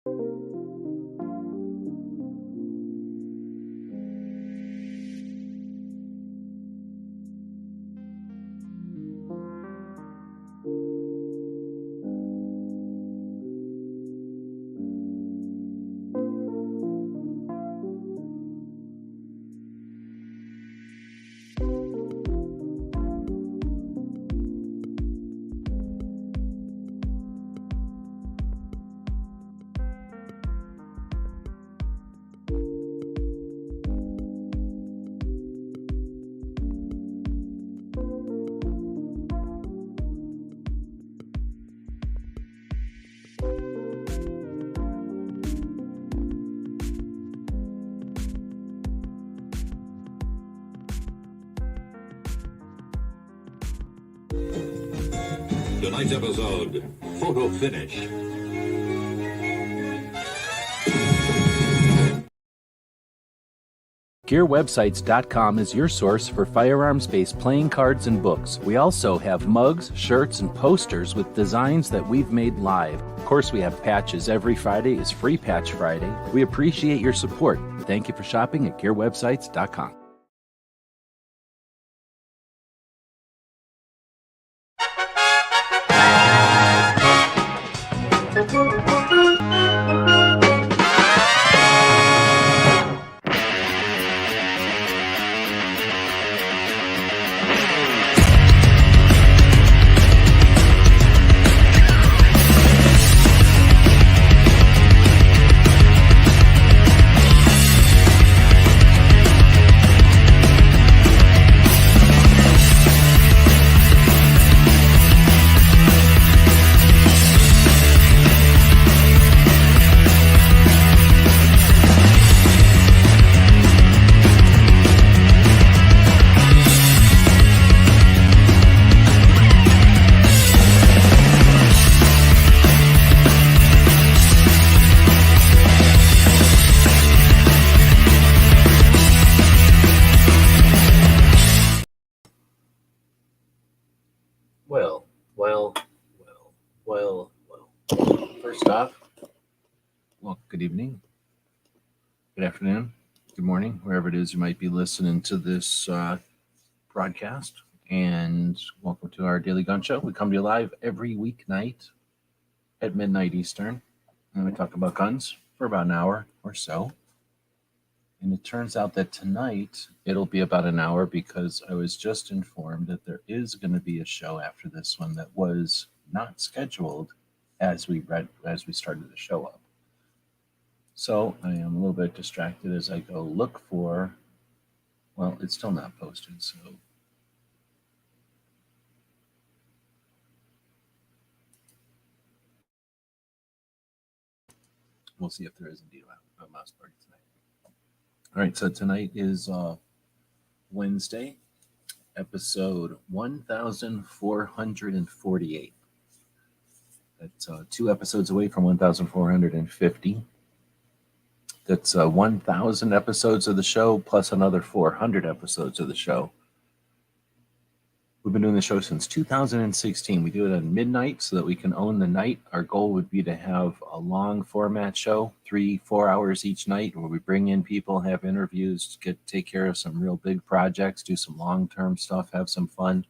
Tonight's episode, photo finish. GearWebsites.com is your source for firearms-based playing cards and books. We also have mugs, shirts, and posters with designs that we've made live. Of course, we have patches. Every Friday is Free Patch Friday. We appreciate your support. Thank you for shopping at GearWebsites.com. First off, well, good evening, good afternoon, good morning, wherever it is you might be listening to this broadcast, and welcome to our Daily Gun Show. We come to you live every weeknight at midnight Eastern, and we talk about guns for about an hour or so. And it turns out that tonight it'll be about an hour because I was just informed that there is going to be a show after this one that was not scheduled as we started the show up. So I am a little bit distracted as I go look for, well, it's still not posted, so we'll see if there is indeed a mouse party tonight. All right, so tonight is Wednesday, episode 1448. That's 2 episodes away from 1450. That's 1,000 episodes of the show plus another 400 episodes of the show. We've been doing the show since 2016. We do it at midnight so that we can own the night. Our goal would be to have a long format show, 3-4 hours each night, where we bring in people, have interviews, take care of some real big projects, do some long-term stuff, have some fun,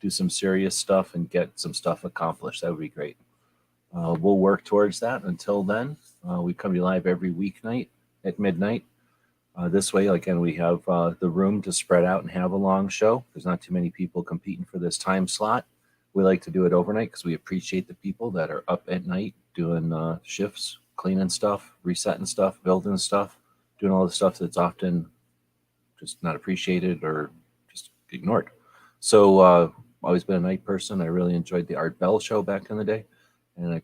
do some serious stuff, and get some stuff accomplished. That would be great. We'll work towards that. Until then, we come to you live every weeknight at midnight. This way, again, we have the room to spread out and have a long show. There's not too many people competing for this time slot. We like to do it overnight because we appreciate the people that are up at night doing shifts, cleaning stuff, resetting stuff, building stuff, doing all the stuff that's often just not appreciated or just ignored. So always been a night person. I really enjoyed the Art Bell show back in the day. And I'd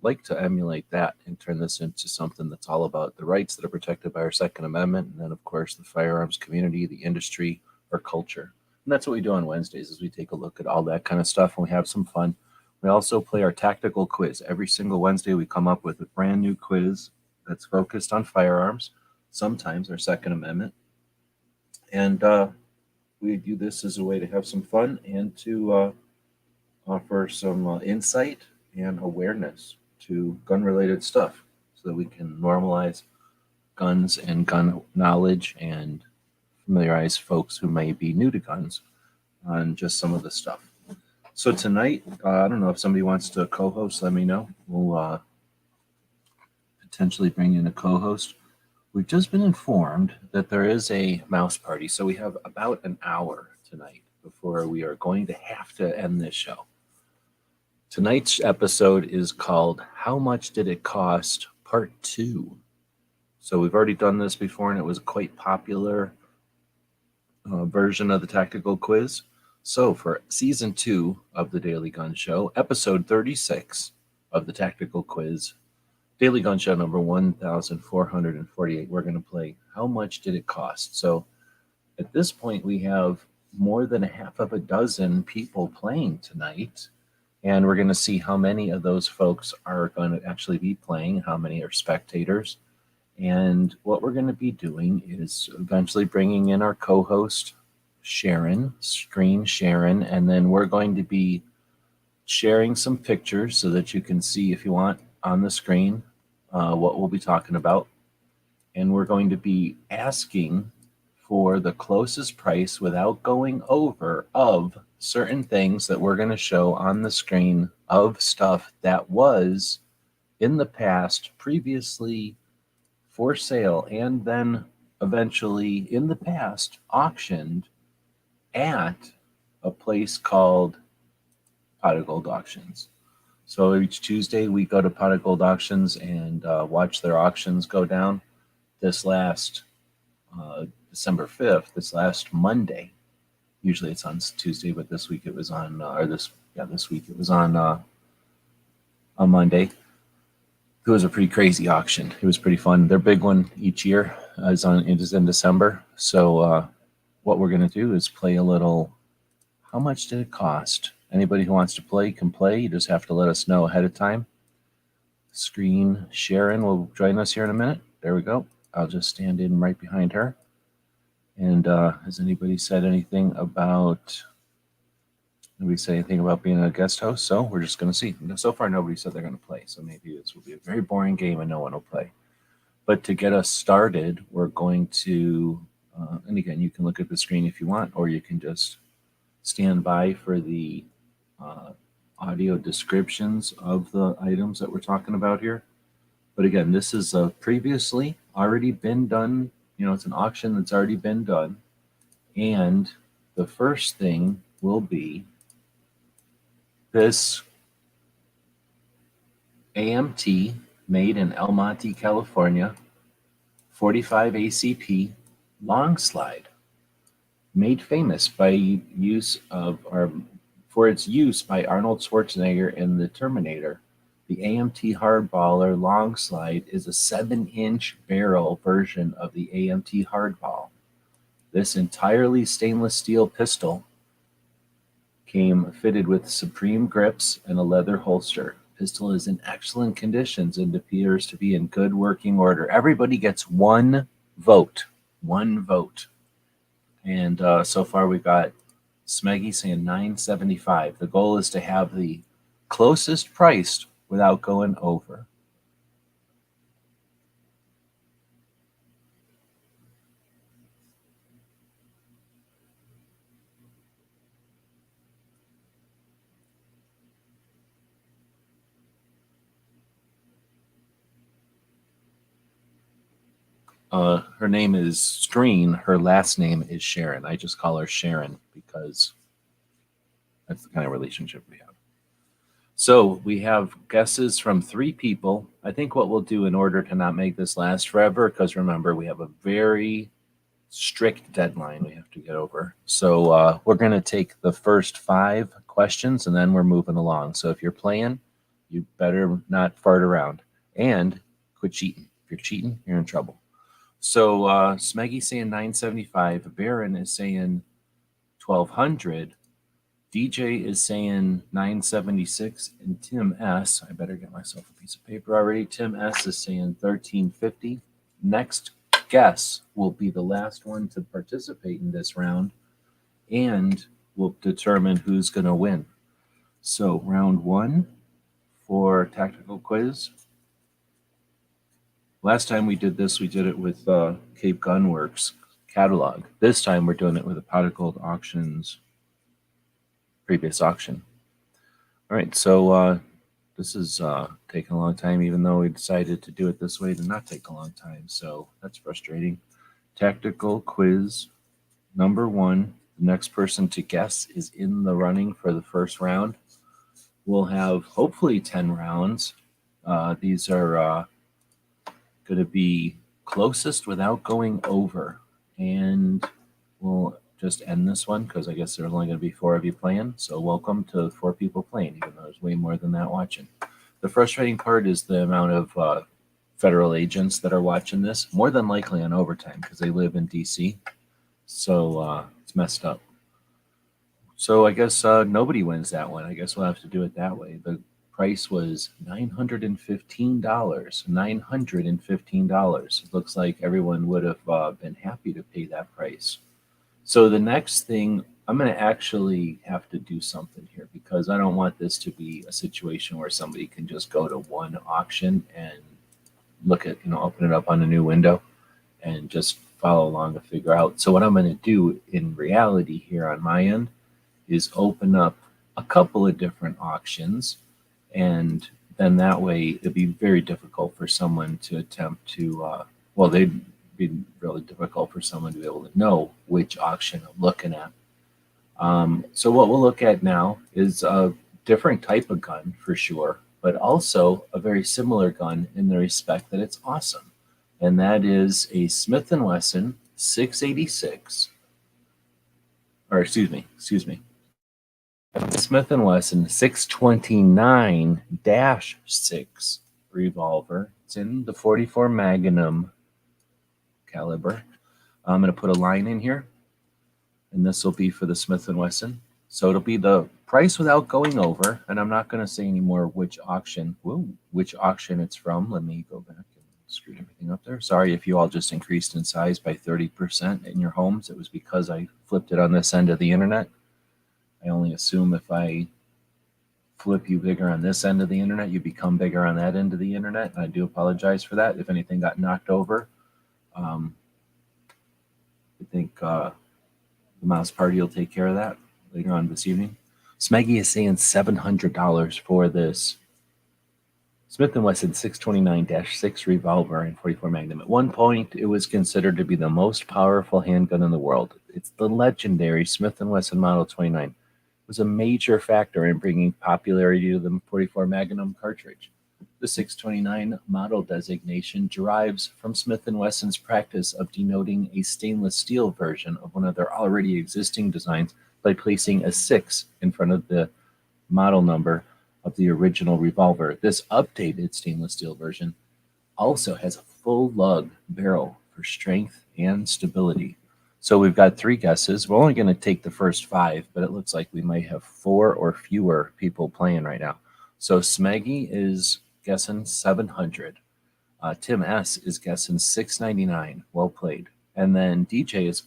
like to emulate that and turn this into something that's all about the rights that are protected by our Second Amendment, and then, of course, the firearms community, the industry, our culture. And that's what we do on Wednesdays, is we take a look at all that kind of stuff, and we have some fun. We also play our tactical quiz. Every single Wednesday, we come up with a brand new quiz that's focused on firearms, sometimes our Second Amendment. And we do this as a way to have some fun and to offer some insight and awareness to gun-related stuff. so that we can normalize guns and gun knowledge and familiarize folks who may be new to guns on just some of the stuff. So tonight, I don't know if somebody wants to co-host, let me know. We'll potentially bring in a co-host. We've just been informed that there is a mouse party, so we have about an hour tonight before we are going to have to end this show. Tonight's episode is called How Much Did It Cost? Part 2. So we've already done this before, and it was a quite popular version of the tactical quiz. So for season 2 of the Daily Gun Show, episode 36 of the tactical quiz, Daily Gun Show number 1448, we're going to play How Much Did It Cost? So at this point, we have more than a half of a dozen people playing tonight, and we're going to see how many of those folks are going to actually be playing, how many are spectators. And what we're going to be doing is eventually bringing in our co-host, Sharon, Screen Sharon, and then we're going to be sharing some pictures so that you can see, if you want, on the screen what we'll be talking about. And we're going to be asking for the closest price without going over of certain things that we're going to show on the screen of stuff that was in the past previously for sale and then eventually in the past auctioned at a place called Pot of Gold Auctions. So each Tuesday we go to Pot of Gold Auctions and watch their auctions go down. This last December 5th, this last Monday, usually it's on Tuesday, but this week it was on, this week it was on Monday. It was a pretty crazy auction. It was pretty fun. Their big one each year is in December. So what we're going to do is play a little, how much did it cost? Anybody who wants to play can play. You just have to let us know ahead of time. Screen Sharon will join us here in a minute. There we go. I'll just stand in right behind her. And has anybody said anything about being a guest host? So we're just going to see. So far, nobody said they're going to play. So maybe this will be a very boring game and no one will play. But to get us started, we're going to, and again, you can look at the screen if you want, or you can just stand by for the audio descriptions of the items that we're talking about here. But again, this is previously already been done. It's an auction that's already been done. And the first thing will be this AMT made in El Monte, California, 45 ACP long slide, made famous for its use by Arnold Schwarzenegger in The Terminator. The AMT Hardballer long slide is a 7-inch barrel version of the AMT Hardball. This entirely stainless steel pistol came fitted with Supreme grips and a leather holster. Pistol is in excellent conditions and appears to be in good working order. Everybody gets one vote. One vote. And so far we've got Smeggy saying $9.75. The goal is to have the closest priced without going over. Her name is Screen. Her last name is Sharon. I just call her Sharon because that's the kind of relationship we have. So we have guesses from 3 people. I think what we'll do in order to not make this last forever, because remember, we have a very strict deadline we have to get over. So we're going to take the first 5 questions and then we're moving along. So if you're playing, you better not fart around and quit cheating. If you're cheating, you're in trouble. So Smeggy saying $9.75. Baron is saying $1,200. DJ is saying $9.76, and Tim S. I better get myself a piece of paper already. Tim S. is saying $13.50. Next guess will be the last one to participate in this round, and will determine who's going to win. So round 1 for tactical quiz Last time we did this, we did it with Cape Gunworks catalog. This time we're doing it with a Pot of Gold Auctions previous auction. All right, so this is taking a long time, even though we decided to do it this way to not take a long time. So that's frustrating. Tactical quiz number 1. The next person to guess is in the running for the first round. We'll have hopefully 10 rounds. These are going to be closest without going over. And we'll just end this one because I guess there's only going to be 4 of you playing. So welcome to 4 people playing, even though there's way more than that watching. The frustrating part is the amount of federal agents that are watching this, more than likely on overtime because they live in D.C. So it's messed up. So I guess nobody wins that one. I guess we'll have to do it that way. The price was $915. $915. It looks like everyone would have been happy to pay that price. So the next thing, I'm going to actually have to do something here because I don't want this to be a situation where somebody can just go to one auction and look at, open it up on a new window and just follow along to figure out. So what I'm going to do in reality here on my end is open up a couple of different auctions, and then that way it'd be very difficult for someone to attempt to, they'd be really difficult for someone to be able to know which auction I'm looking at. So what we'll look at now is a different type of gun for sure, but also a very similar gun in the respect that it's awesome. And that is a Smith & Wesson 686, or excuse me, Smith & Wesson 629-6 revolver. It's in the 44 Magnum caliber. I'm going to put a line in here, and this will be for the Smith & Wesson. So it'll be the price without going over, and I'm not going to say anymore which auction it's from. Let me go back and screw everything up there. Sorry if you all just increased in size by 30% in your homes. It was because I flipped it on this end of the internet. I only assume if I flip you bigger on this end of the internet, you become bigger on that end of the internet. And I do apologize for that. If anything got knocked over, I think the mouse party will take care of that later on this evening. Smeggy is saying $700 for this Smith & Wesson 629-6 revolver and 44 Magnum. At one point, it was considered to be the most powerful handgun in the world. It's the legendary Smith & Wesson Model 29. It was a major factor in bringing popularity to the 44 Magnum cartridge. The 629 model designation derives from Smith & Wesson's practice of denoting a stainless steel version of one of their already existing designs by placing a 6 in front of the model number of the original revolver. This updated stainless steel version also has a full lug barrel for strength and stability. So we've got 3 guesses. We're only going to take the first 5, but it looks like we might have 4 or fewer people playing right now. So Smeggy is guessing 700. Tim S is guessing 699. Well played. And then DJ is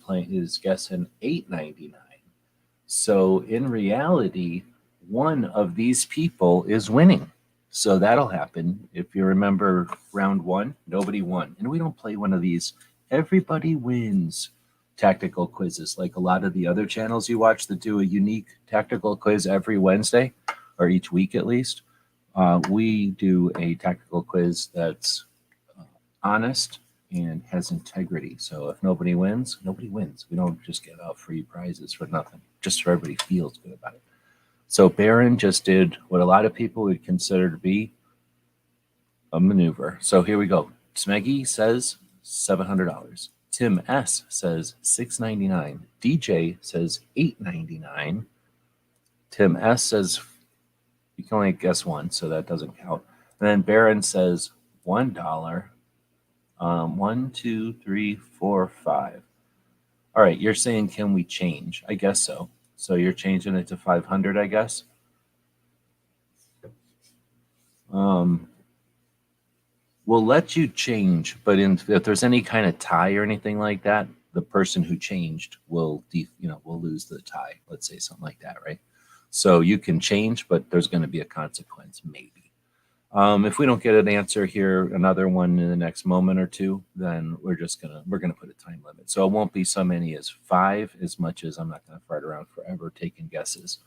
guessing 899. So in reality, one of these people is winning. So that'll happen. If you remember round 1, nobody won. And we don't play one of these everybody wins tactical quizzes like a lot of the other channels you watch that do a unique tactical quiz every Wednesday, or each week at least. We do a tactical quiz that's honest and has integrity. So if nobody wins, nobody wins. We don't just give out free prizes for nothing, just so everybody feels good about it. So Barron just did what a lot of people would consider to be a maneuver. So here we go. Smeggy says $700. Tim S says $699. DJ says $899. Tim S says you can only guess one, so that doesn't count. And then Barron says $1. 1, 2, 3, 4, 5. All right, you're saying can we change? I guess so. So you're changing it to 500, I guess. We'll let you change, but if there's any kind of tie or anything like that, the person who changed will lose the tie. Let's say something like that, right? So you can change, but there's going to be a consequence, maybe. If we don't get an answer here, another one in the next moment or two, then we're gonna put a time limit. So it won't be so many as 5, as much as I'm not gonna fart around forever taking guesses.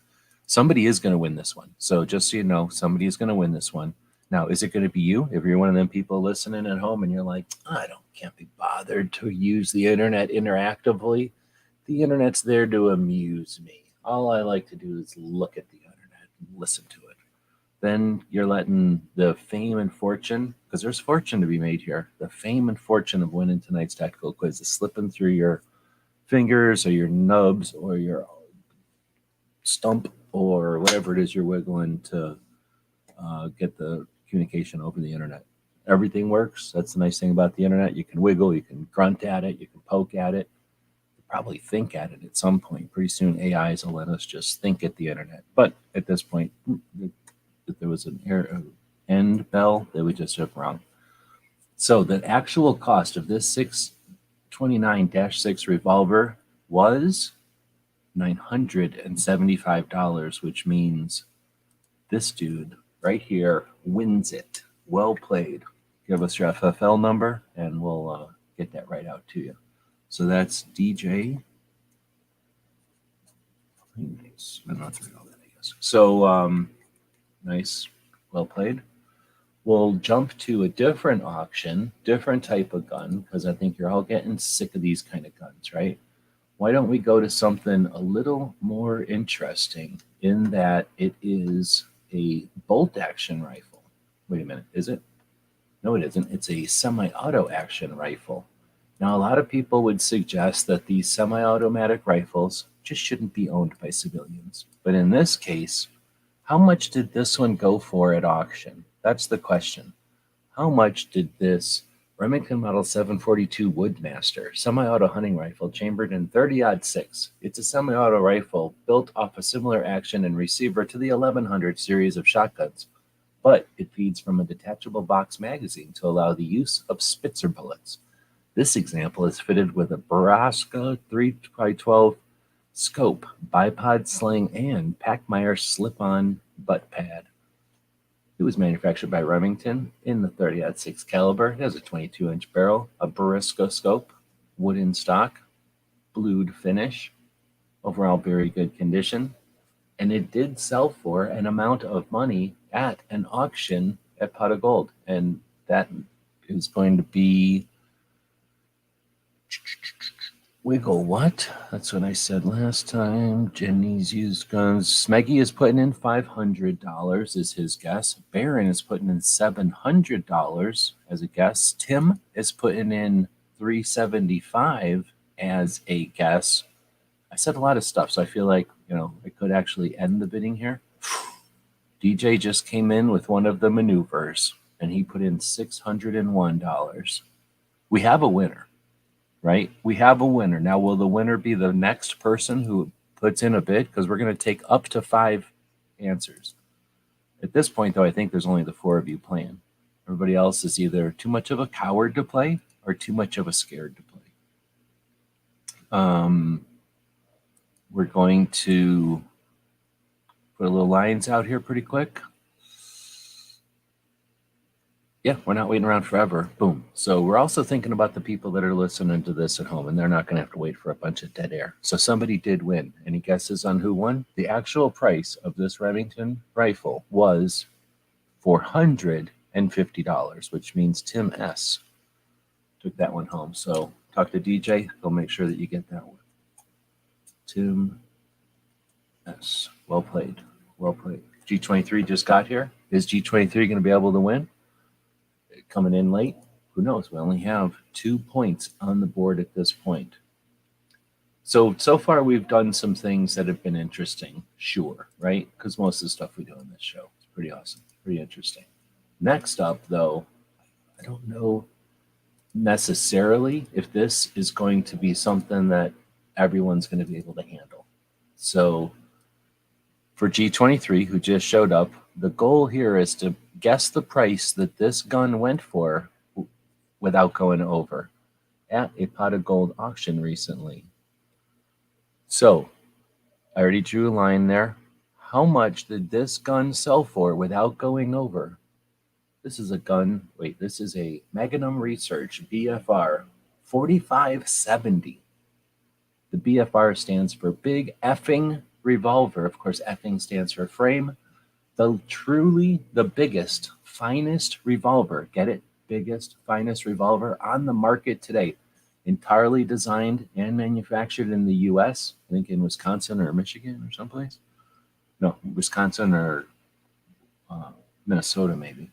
Somebody is gonna win this one. So just so you know, somebody is gonna win this one. Now, is it gonna be you? If you're one of them people listening at home and you're like, can't be bothered to use the internet interactively. The internet's there to amuse me. All I like to do is look at the internet and listen to it. Then you're letting the fame and fortune, because there's fortune to be made here, the fame and fortune of winning tonight's tactical quiz is slipping through your fingers or your nubs or your stump or whatever it is you're wiggling to get the communication over the internet. Everything works. That's the nice thing about the internet. You can wiggle, you can grunt at it, you can poke at it, probably think at it at some point. Pretty soon, AIs will let us just think at the internet. But at this point, if there was an end bell, they would just have wrong. So the actual cost of this 629-6 revolver was $975, which means this dude right here wins it. Well played. Give us your FFL number and we'll get that right out to you. So that's DJ. Nice. I'm not doing all that, I guess. So nice. Well played. We'll jump to a different auction, different type of gun, because I think you're all getting sick of these kind of guns, right? Why don't we go to something a little more interesting in that it is a bolt action rifle? Wait a minute, is it? No, it isn't. It's a semi-auto action rifle. Now, a lot of people would suggest that these semi-automatic rifles just shouldn't be owned by civilians. But in this case, how much did this one go for at auction? That's the question. How much did this Remington Model 742 Woodmaster semi-auto hunting rifle chambered in 30-06? It's a semi-auto rifle built off a similar action and receiver to the 1100 series of shotguns, but it feeds from a detachable box magazine to allow the use of Spitzer bullets. This example is fitted with a Baraska 3x12 scope, bipod sling, and Packmeyer slip-on butt pad. It was manufactured by Remington in the 30-06 caliber. It has a 22-inch barrel, a Baraska scope, wooden stock, blued finish, overall very good condition, and it did sell for an amount of money at an auction at Pot of Gold, and that is going to be Wiggle what? That's what I said last time. Jenny's used guns. Smeggy is putting in $500 is his guess. Baron is putting in $700 as a guess. Tim is putting in $375 as a guess. I said a lot of stuff, so I feel like I could actually end the bidding here. DJ just came in with one of the maneuvers, and he put in $601. We have a winner. Right? We have a winner. Now, will the winner be the next person who puts in a bid? Because we're going to take up to 5 answers. At this point, though, I think there's only the 4 of you playing. Everybody else is either too much of a coward to play or too much of a scared to play. We're going to put a little lines out here pretty quick. Yeah, we're not waiting around forever. Boom. So we're also thinking about the people that are listening to this at home, and they're not going to have to wait for a bunch of dead air. So somebody did win. Any guesses on who won? The actual price of this Remington rifle was $450, which means Tim S. took that one home. So talk to DJ. He'll make sure that you get that one. Tim S. Well played. Well played. G23 just got here. Is G23 going to be able to win? Coming in late, who knows? We only have 2 points on the board at this point. So far we've done some things that have been interesting, sure, right? Because most of the stuff we do on this show is pretty awesome, pretty interesting. Next up, though, I don't know necessarily if this is going to be something that everyone's going to be able to handle. So for G23, who just showed up, the goal here is to guess the price that this gun went for without going over at a Pot of Gold auction recently. So I already drew a line there. How much did this gun sell for without going over This is a gun. Wait, this is a Magnum Research BFR 4570. The BFR stands for Big Effing Revolver. Of course, effing stands for frame. The biggest, finest revolver. Get it? Biggest, finest revolver on the market today. Entirely designed and manufactured in the US. I think in Wisconsin or Michigan or someplace. No, Wisconsin or Minnesota, maybe.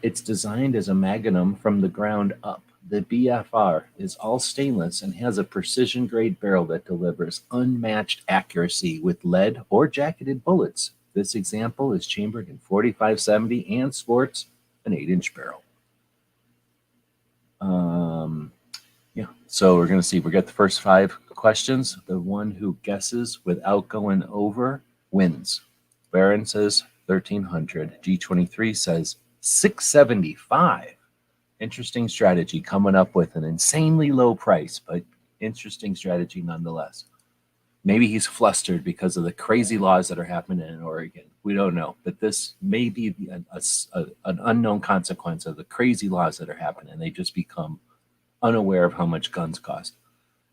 It's designed as a Magnum from the ground up. The BFR is all stainless and has a precision grade barrel that delivers unmatched accuracy with lead or jacketed bullets. This example is chambered in 4570 and sports an 8-inch barrel. Yeah, so we're going to see. We got the first 5 questions. The one who guesses without going over wins. Baron says 1300. G23 says 675. Interesting strategy, coming up with an insanely low price, but interesting strategy nonetheless. Maybe he's flustered because of the crazy laws that are happening in Oregon. We don't know, but this may be an unknown consequence of the crazy laws that are happening. They just become unaware of how much guns cost.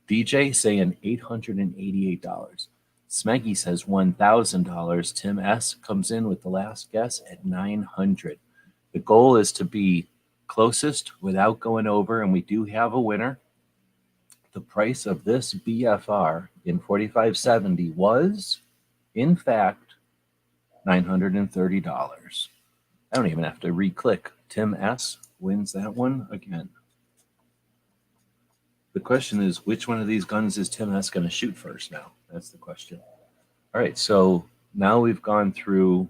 DJ saying $888. Smeggy says $1,000. Tim S comes in with the last guess at $900. The goal is to be closest without going over, and we do have a winner. The price of this BFR in 4570 was, in fact, $930. I don't even have to re-click. Tim S wins that one again. The question is, which one of these guns is Tim S going to shoot first now? That's the question. All right, so now we've gone through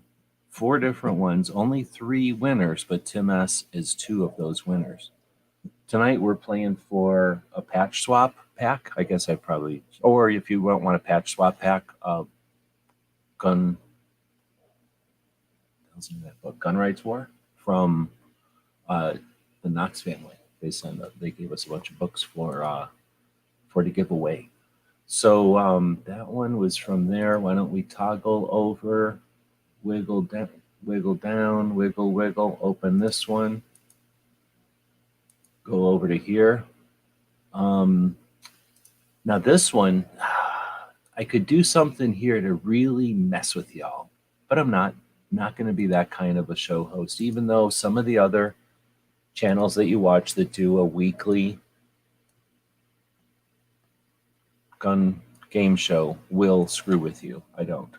4 different ones, only 3 winners, but Tim S is 2 of those winners. Tonight we're playing for a patch swap pack. I guess I probably, or if you don't want a patch swap pack, gun rights war from the Knox family. They gave us a bunch of books for to give away. So that one was from there. Why don't we toggle over, wiggle down, wiggle, open this one, go over to here. Now this one, I could do something here to really mess with y'all, but I'm not going to be that kind of a show host, even though some of the other channels that you watch that do a weekly gun game show will screw with you. I don't.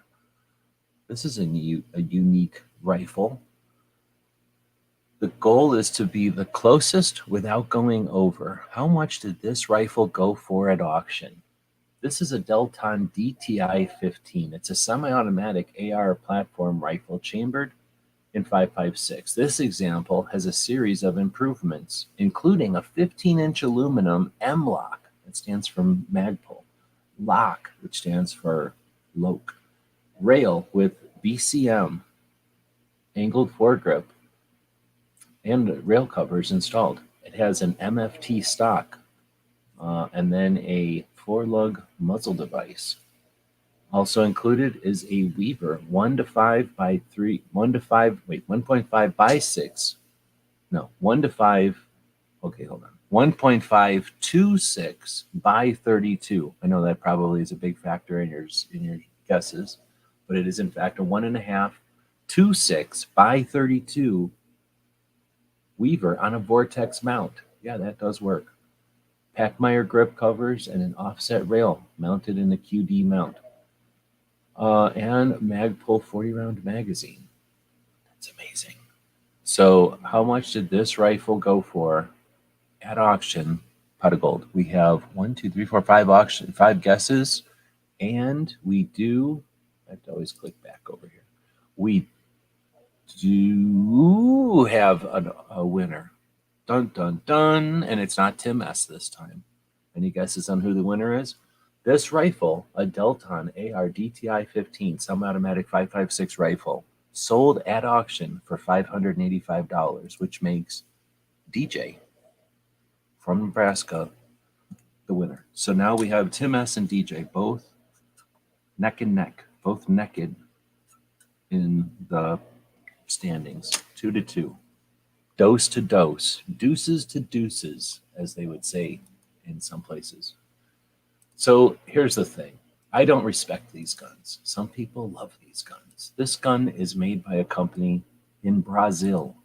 This is a unique rifle. The goal is to be the closest without going over. How much did this rifle go for at auction? This is a Delton DTI-15. It's a semi-automatic AR platform rifle chambered in 5.56. This example has a series of improvements, including a 15-inch aluminum M-lock, that stands for Magpul, lock, which stands for Loke, rail with BCM, angled foregrip, and rail covers installed. It has an MFT stock and then a 4-lug muzzle device. Also included is a Weaver 1.5 by 6. No, 1:5. Okay, hold on. 1.526 by 32. I know that probably is a big factor in your guesses, but it is in fact a 1.526 by 32 Weaver on a Vortex mount. Yeah, that does work. Packmeyer grip covers and an offset rail mounted in a QD mount. And Magpul 40-round magazine. That's amazing. So how much did this rifle go for at auction? Pot of gold. We have 5 guesses, and we do, I have to always click back over here. We do have a winner. Dun, dun, dun. And it's not Tim S this time. Any guesses on who the winner is? This rifle, a Delton AR DTI-15 semi-automatic 5.56 rifle, sold at auction for $585, which makes DJ from Nebraska the winner. So now we have Tim S and DJ both neck and neck, both naked in the standings, 2-2. Dose to dose, deuces to deuces, as they would say in some places. So here's the thing. I don't respect these guns. Some people love these guns. This gun is made by a company in Brazil.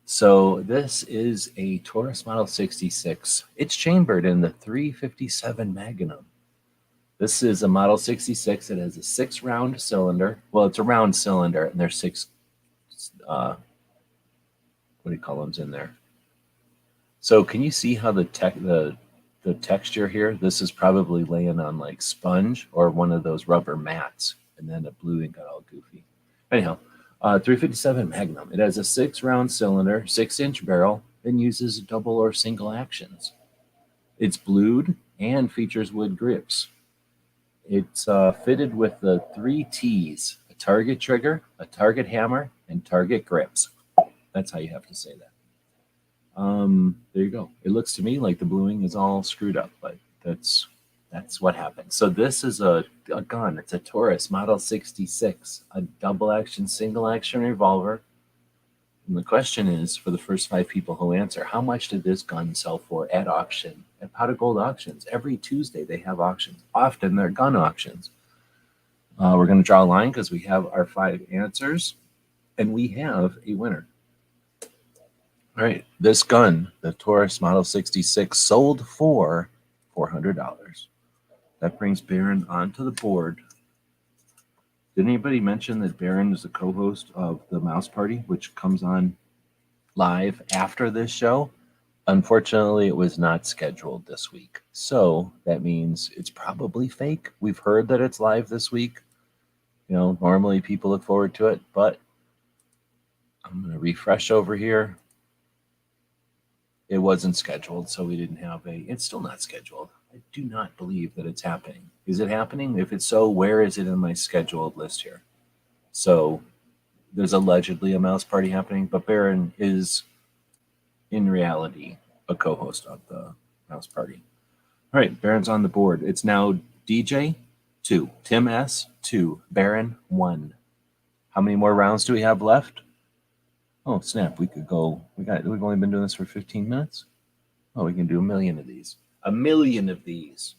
So this is a Taurus Model 66. It's chambered in the 357 Magnum. This is a Model 66. It has a 6-round cylinder. Well, it's a round cylinder, and there's 6 what do you call them in there? So can you see how the texture here? This is probably laying on like sponge or one of those rubber mats, and then it blew and got all goofy. Anyhow, 357 Magnum. It has a 6-round cylinder, 6-inch barrel, and uses double or single actions. It's blued and features wood grips. It's fitted with the 3 T's: a target trigger, a target hammer, and target grips. That's how you have to say that. There you go. It looks to me like the bluing is all screwed up, but that's what happened. So this is a gun. It's a Taurus Model 66, a double action, single action revolver. And the question is, for the first 5 people who answer, how much did this gun sell for at auction, at Pot of Gold auctions? Every Tuesday they have auctions. Often they're gun auctions. We're going to draw a line because we have our 5 answers, and we have a winner. All right, this gun, the Taurus Model 66, sold for $400. That brings Baron onto the board. Did anybody mention that Baron is the co-host of the Mouse Party, which comes on live after this show? Unfortunately, it was not scheduled this week. So that means it's probably fake. We've heard that it's live this week. You know, normally people look forward to it, but I'm going to refresh over here. It wasn't scheduled, so we didn't have it's still not scheduled. I do not believe that it's happening. Is it happening? If it's so, where is it in my scheduled list here? So there's allegedly a Mouse Party happening, but Baron is in reality a co-host of the Mouse Party. All right, Baron's on the board. It's now DJ 2, Tim S 2, Baron 1. How many more rounds do we have left? Oh, snap. We could go. We've only been doing this for 15 minutes. Oh, we can do 1 million of these. 1 million of these.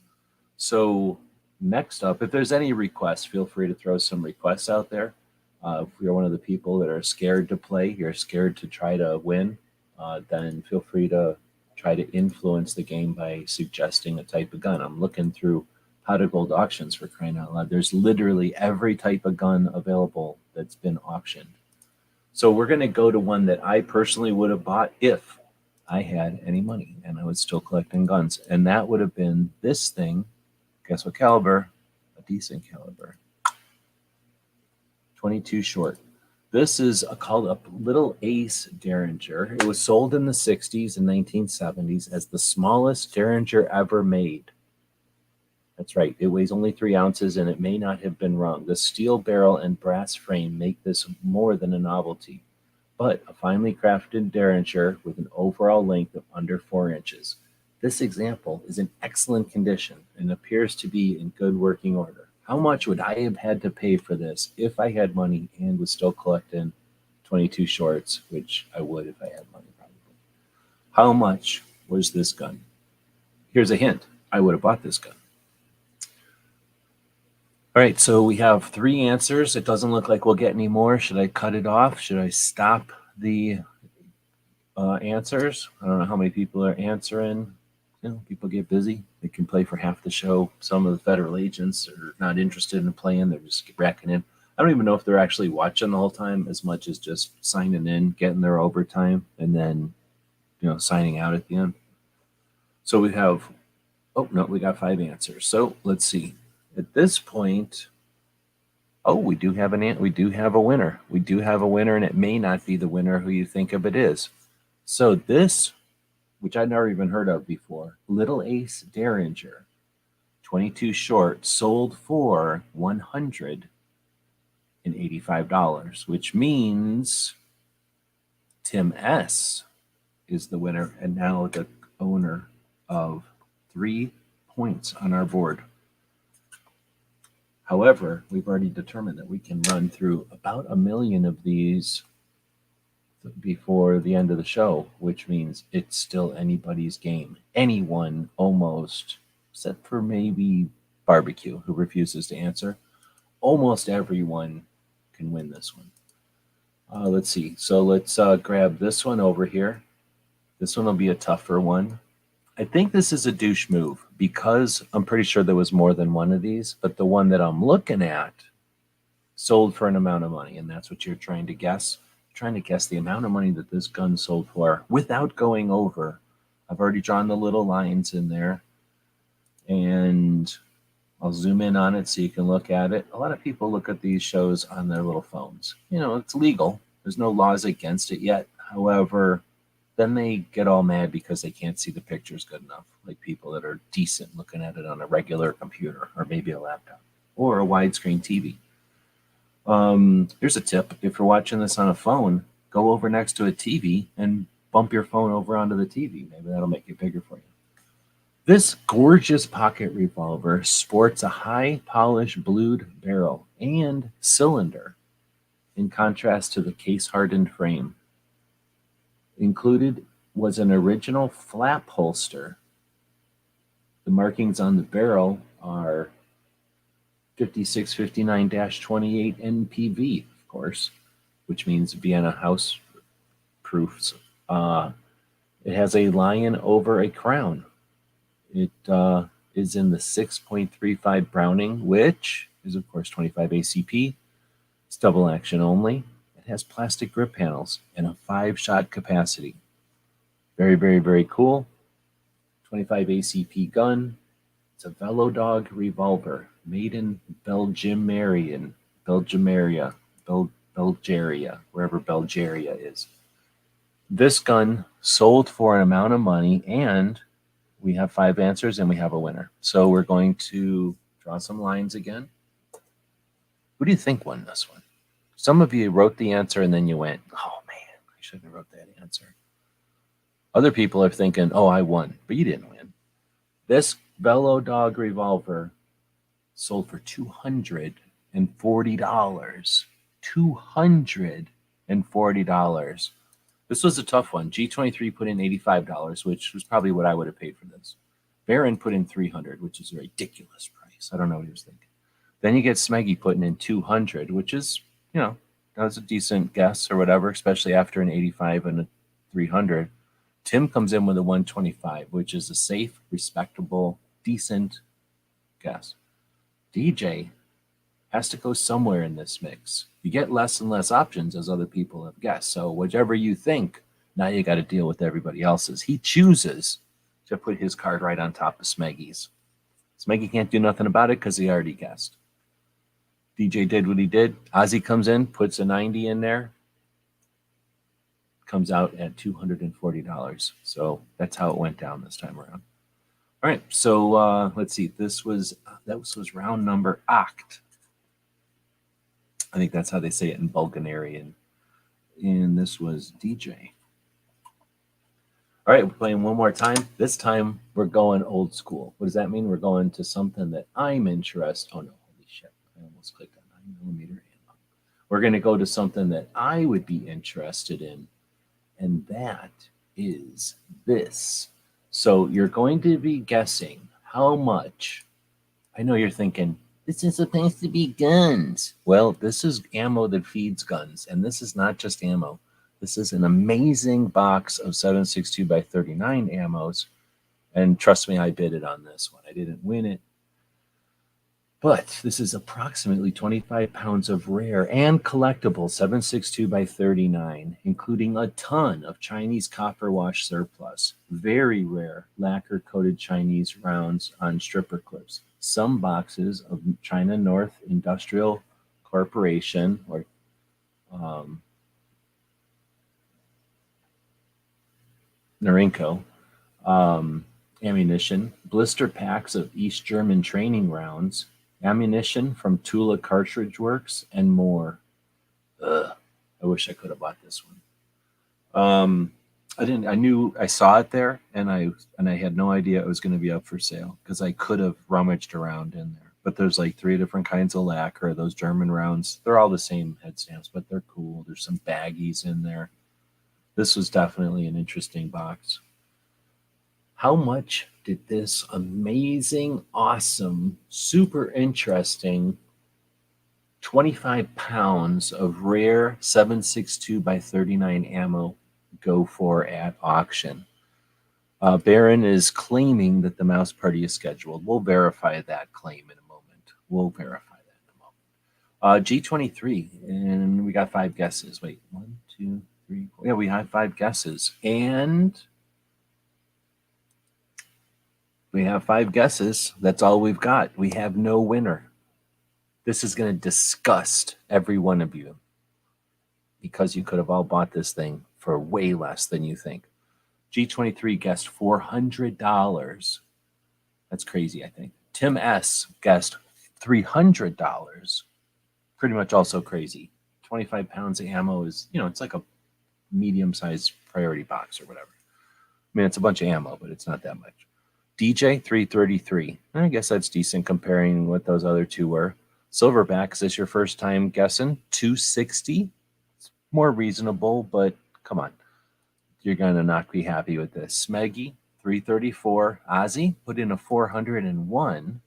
So next up, if there's any requests, feel free to throw some requests out there. If you're one of the people that are scared to play, you're scared to try to win, then feel free to try to influence the game by suggesting a type of gun. I'm looking through Pot of Gold auctions, for crying out loud. There's literally every type of gun available that's been auctioned. So we're going to go to one that I personally would have bought if I had any money and I was still collecting guns. And that would have been this thing. Guess what caliber? A decent caliber. 22 short. This is called a Little Ace Derringer. It was sold in the 60s and 1970s as the smallest Derringer ever made. That's right. It weighs only 3 ounces, and it may not have been wrong. The steel barrel and brass frame make this more than a novelty, but a finely crafted Derringer with an overall length of under 4 inches. This example is in excellent condition and appears to be in good working order. How much would I have had to pay for this if I had money and was still collecting 22 shorts, which I would if I had money, probably. How much was this gun? Here's a hint. I would have bought this gun. All right, so we have 3 answers. It doesn't look like we'll get any more. Should I cut it off? Should I stop the answers? I don't know how many people are answering. You know, people get busy. They can play for half the show. Some of the federal agents are not interested in playing. They're just racking in. I don't even know if they're actually watching the whole time as much as just signing in, getting their overtime, and then, you know, signing out at the end. So we have, oh, no, we got 5 answers. So let's see. At this point, oh, we do have a winner. We do have a winner, and it may not be the winner who you think of it is. So this, which I'd never even heard of before, Little Ace Derringer, 22 short, sold for $185, which means Tim S is the winner and now the owner of 3 points on our board. However, we've already determined that we can run through about 1 million of these before the end of the show, which means it's still anybody's game. Anyone almost, except for maybe Barbecue, who refuses to answer. Almost everyone can win this one. Let's see. So let's grab this one over here. This one will be a tougher one. I think this is a douche move because I'm pretty sure there was more than one of these, but the one that I'm looking at sold for an amount of money, and that's what you're trying to guess. Trying to guess the amount of money that this gun sold for without going over. I've already drawn the little lines in there, and I'll zoom in on it so you can look at it. A lot of people look at these shows on their little phones. You know, it's legal. There's no laws against it yet. However, then they get all mad because they can't see the pictures good enough, like people that are decent looking at it on a regular computer or maybe a laptop or a widescreen TV. Here's a tip. If you're watching this on a phone, go over next to a TV and bump your phone over onto the TV. Maybe that'll make it bigger for you. This gorgeous pocket revolver sports a high polished blued barrel and cylinder in contrast to the case hardened frame. Included was an original flap holster. The markings on the barrel are 5659-28 NPV, of course, which means Vienna house proofs. It has a lion over a crown. It is in the 6.35 Browning, which is, of course, 25 ACP. It's double action only. It has plastic grip panels and a 5-shot capacity. Very, very, very cool. 25 ACP gun. It's a Velodog revolver made in Belgiumaria, wherever Bulgaria is. This gun sold for an amount of money, and we have 5 answers and we have a winner. So we're going to draw some lines again. Who do you think won this one? Some of you wrote the answer and then you went, oh man, I shouldn't have wrote that answer. Other people are thinking, oh, I won, but you didn't win. This Velodog revolver sold for $240. $240. This was a tough one. G23 put in $85, which was probably what I would have paid for this. Baron put in $300, which is a ridiculous price. I don't know what he was thinking. Then you get Smeggy putting in $200, which is, you know, that was a decent guess or whatever, especially after an 85 and a 300. Tim comes in with a 125, which is a safe, respectable, decent guess. DJ has to go somewhere in this mix. You get less and less options as other people have guessed. So whichever you think, now you got to deal with everybody else's. He chooses to put his card right on top of Smeggy's. Smeggy can't do nothing about it because he already guessed. DJ did what he did. Ozzy comes in, puts a 90 in there, comes out at $240. So that's how it went down this time around. All right, so let's see. That was round number 8. I think that's how they say it in Bulgarian. And this was DJ. All right, we're playing one more time. This time we're going old school. What does that mean? We're going to something that I'm interested. Oh no, holy shit! I almost clicked on 9mm ammo. We're going to go to something that I would be interested in, and that is this. So you're going to be guessing how much. I know you're thinking, this is supposed to be guns. Well, this is ammo that feeds guns, and this is not just ammo. This is an amazing box of 7.62 by 39 ammos, and trust me, I bid it on this one. I didn't win it, but this is approximately 25 pounds of rare and collectible 7.62 by 39, including a ton of Chinese copper wash surplus, very rare lacquer-coated Chinese rounds on stripper clips, some boxes of China North Industrial Corporation, or Norinco, ammunition, blister packs of East German training rounds, ammunition from Tula Cartridge Works, and more. I wish I could have bought this one. I saw it there, and I had no idea it was going to be up for sale because I could have rummaged around in there. But there's like 3 different kinds of lacquer. Those German rounds, they're all the same head stamps, but they're cool. There's some baggies in there. This was definitely an interesting box. How much did this amazing, awesome, super interesting 25 pounds of rare 7.62 by 39 ammo go for at auction? Baron is claiming that the mouse party is scheduled. We'll verify that claim in a moment. G23, and we got 5 guesses. Wait, 1, 2, 3, 4. Yeah, we have 5 guesses. And we have 5 guesses. That's all we've got. We have no winner. This is going to disgust every one of you because you could have all bought this thing for way less than you think. G23 guessed $400. That's crazy, I think. Tim S guessed $300. Pretty much also crazy. 25 pounds of ammo is, it's like a medium-sized priority box or whatever. I mean, it's a bunch of ammo, but it's not that much. DJ 333. I guess that's decent comparing what those other two were. Silverback, is this your first time guessing? 260. It's more reasonable, but come on. You're going to not be happy with this. Smeggy 334. Ozzy put in a 401.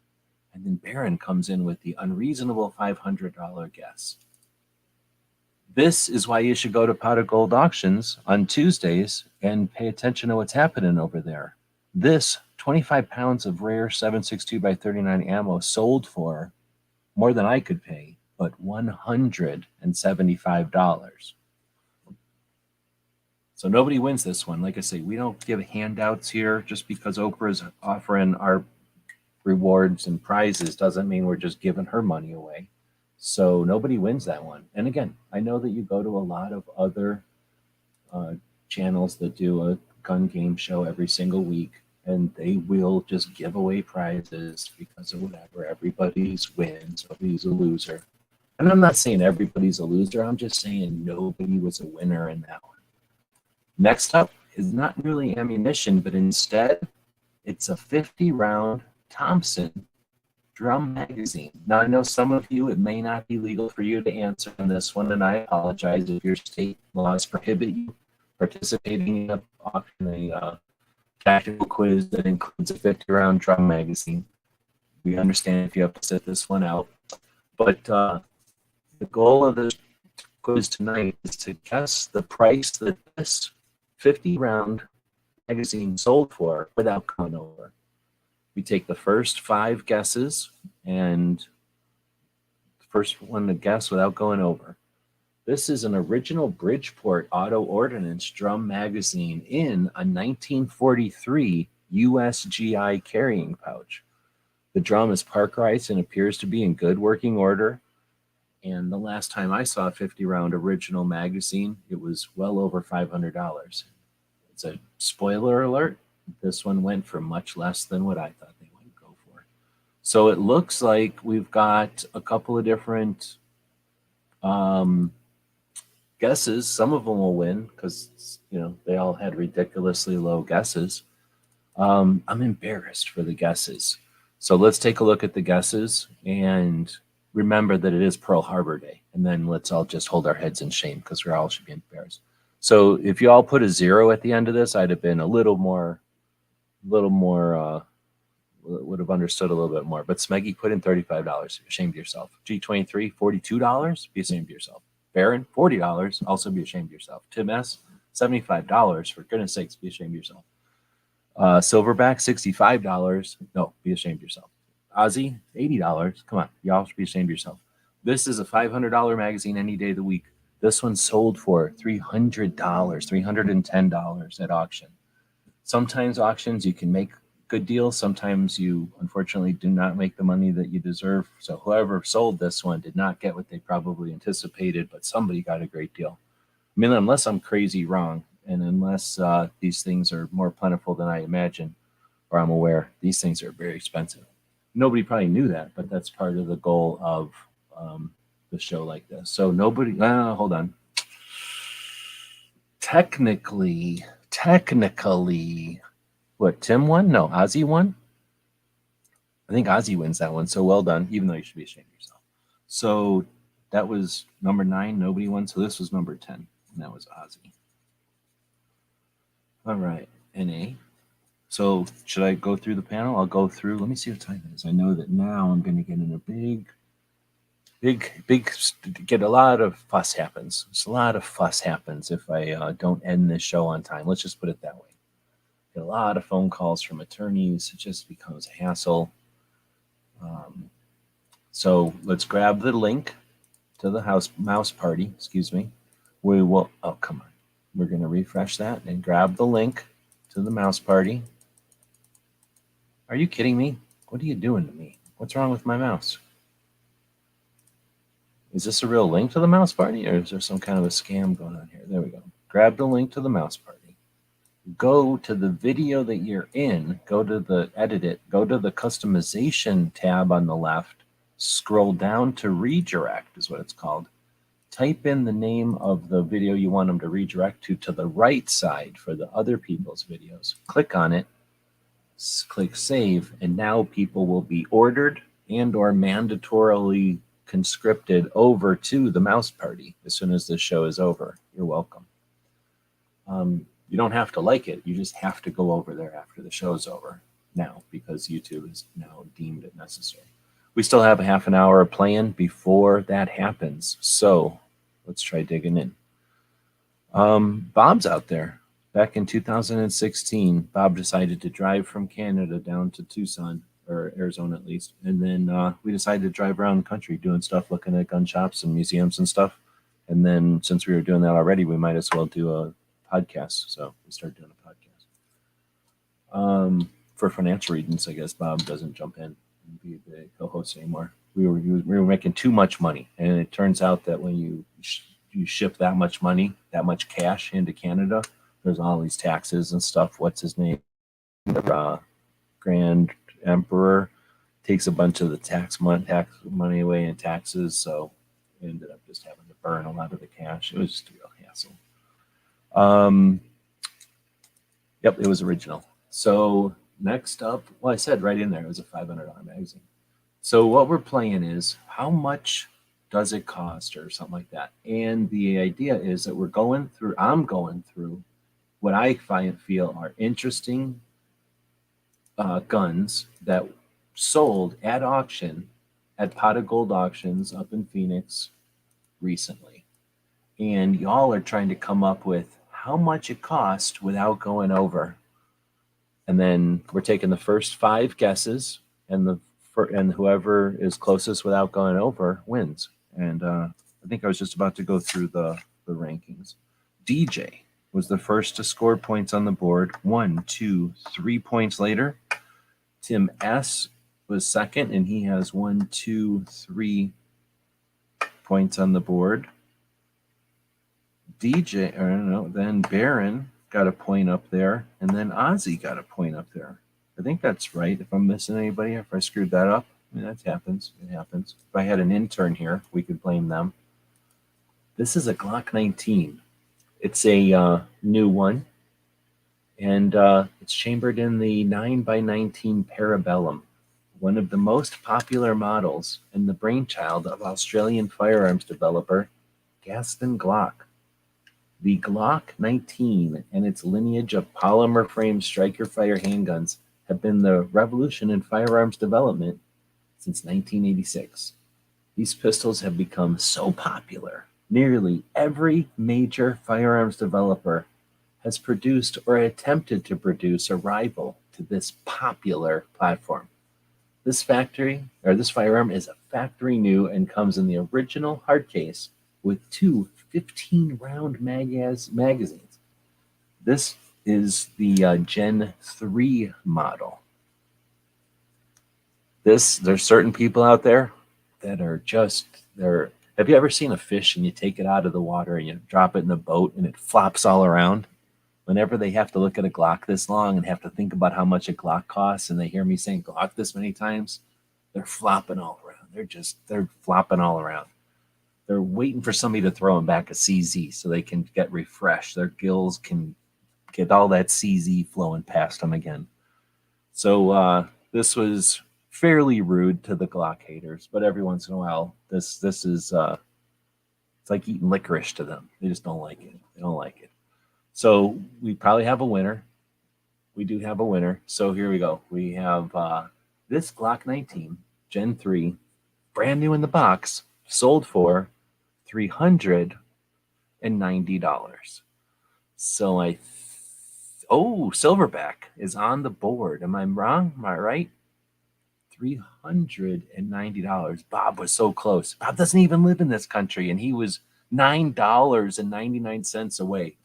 And then Baron comes in with the unreasonable $500 guess. This is why you should go to Pot of Gold auctions on Tuesdays and pay attention to what's happening over there. This 25 pounds of rare 7.62 by 39 ammo sold for more than I could pay, but $175. So nobody wins this one. Like I say, we don't give handouts here. Just because Oprah's offering our rewards and prizes doesn't mean we're just giving her money away. So nobody wins that one. And again, I know that you go to a lot of other channels that do a gun game show every single week, and they will just give away prizes because of whatever. Everybody's wins, nobody's a loser. And I'm not saying everybody's a loser. I'm just saying nobody was a winner in that one. Next up is not really ammunition, but instead it's a 50-round Thompson drum magazine. Now, I know some of you, it may not be legal for you to answer on this one, and I apologize if your state laws prohibit you participating in a tactical quiz that includes a 50-round drum magazine. We understand if you have to sit this one out. But the goal of this quiz tonight is to guess the price that this 50-round magazine sold for without going over. We take the first 5 guesses, and the first one to guess without going over. This is an original Bridgeport Auto Ordnance drum magazine in a 1943 USGI carrying pouch. The drum is parkerized and appears to be in good working order. And the last time I saw a 50-round original magazine, it was well over $500. It's a spoiler alert. This one went for much less than what I thought they would go for. So it looks like we've got a couple of different guesses. Some of them will win because, they all had ridiculously low guesses. I'm embarrassed for the guesses. So let's take a look at the guesses and remember that it is Pearl Harbor Day. And then let's all just hold our heads in shame because we all should be embarrassed. So if you all put a 0 at the end of this, I'd have been a little more, would have understood a little bit more. But Smeggy put in $35. Be ashamed of yourself. G23, $42. Be ashamed of yourself. Baron, $40. Also be ashamed of yourself. Tim S, $75. For goodness sakes, be ashamed of yourself. Silverback, $65. No, be ashamed of yourself. Ozzy, $80. Come on, y'all should be ashamed of yourself. This is a $500 magazine any day of the week. This one sold for $300, $310 at auction. Sometimes auctions you can make good deals. Sometimes you, unfortunately, do not make the money that you deserve. So whoever sold this one did not get what they probably anticipated, but somebody got a great deal. I mean, unless I'm crazy wrong, and unless these things are more plentiful than I imagine, or I'm aware, these things are very expensive. Nobody probably knew that, but that's part of the goal of the show like this. So nobody, hold on. Technically, what, Tim won? No, Ozzy won? I think Ozzy wins that one, so well done, even though you should be ashamed of yourself. So that was number 9, nobody won, so this was number 10, and that was Ozzy. All right, NA. So should I go through the panel? I'll go through. Let me see what time it is. I know that now I'm going to get in a get a lot of fuss happens. It's a lot of fuss happens if I don't end this show on time. Let's just put it that way. Get a lot of phone calls from attorneys. It just becomes a hassle. So let's grab the link to the mouse party. Excuse me. We will. Oh, come on. We're going to refresh that and grab the link to the mouse party. Are you kidding me? What are you doing to me? What's wrong with my mouse? Is this a real link to the mouse party, or is there some kind of a scam going on here? There we go. Grab the link to the mouse party. Go to the video that you're in. Go to the edit it. Go to the customization tab on the left. Scroll down to redirect is what it's called. Type in the name of the video you want them to redirect to the right side for the other people's videos. Click on it. Click save, and now people will be ordered and or mandatorily conscripted over to the mouse party as soon as this show is over. You're welcome. You don't have to like it. You just have to go over there after the show's over now because YouTube has now deemed it necessary. We still have a half an hour of playing before that happens. So let's try digging in. Bob's out there. Back in 2016, Bob decided to drive from Canada down to Tucson, or Arizona at least. And then we decided to drive around the country doing stuff, looking at gun shops and museums and stuff. And then since we were doing that already, we might as well do a podcast. So we started doing a podcast. For financial reasons, I guess Bob doesn't jump in and be the co-host anymore. We were making too much money. And it turns out that when you ship that much money, that much cash into Canada, there's all these taxes and stuff. What's his name? The Grand Emperor takes a bunch of the tax money away in taxes. So we ended up just having to burn a lot of the cash. It was just a real hassle. Yep, it was original. So next up, well, I said right in there, it was a $500 magazine. So what we're playing is how much does it cost or something like that. And the idea is that I'm going through what I feel are interesting guns that sold at auction at Pot of Gold auctions up in Phoenix recently. And y'all are trying to come up with how much it cost without going over. And then we're taking the first 5 guesses, and whoever is closest without going over wins. And I think I was just about to go through the rankings. DJ was the first to score points on the board. 1, 2, 3 points later. Tim S was second, and he has 1, 2, 3 points on the board. DJ, I don't know, then Baron got a point up there, and then Ozzy got a point up there. I think that's right. If I'm missing anybody, if I screwed that up, I mean, that happens. It happens. If I had an intern here, we could blame them. This is a Glock 19. It's a new one, and it's chambered in the 9x19 Parabellum, one of the most popular models and the brainchild of Australian firearms developer Gaston Glock. The Glock 19 and its lineage of polymer frame striker fire handguns have been the revolution in firearms development since 1986. These pistols have become so popular. Nearly every major firearms developer has produced or attempted to produce a rival to this popular platform. This firearm is a factory new and comes in the original hard case with 2 15-round magazines. This is the Gen 3 model. There's certain people out there that are have you ever seen a fish and you take it out of the water and you drop it in a boat and it flops all around? Whenever they have to look at a Glock this long and have to think about how much a Glock costs, and they hear me saying Glock this many times, they're flopping all around. They're flopping all around. They're waiting for somebody to throw them back a CZ so they can get refreshed. Their gills can get all that CZ flowing past them again. So this was fairly rude to the Glock haters, but every once in a while, this is it's like eating licorice to them. They just don't like it. They don't like it. So we probably have a winner. We do have a winner. So here we go. We have this Glock 19 Gen 3, brand new in the box, sold for $390. So Silverback is on the board. Am I wrong? Am I right? $390. Bob was so close. Bob doesn't even live in this country, and he was $9.99 away.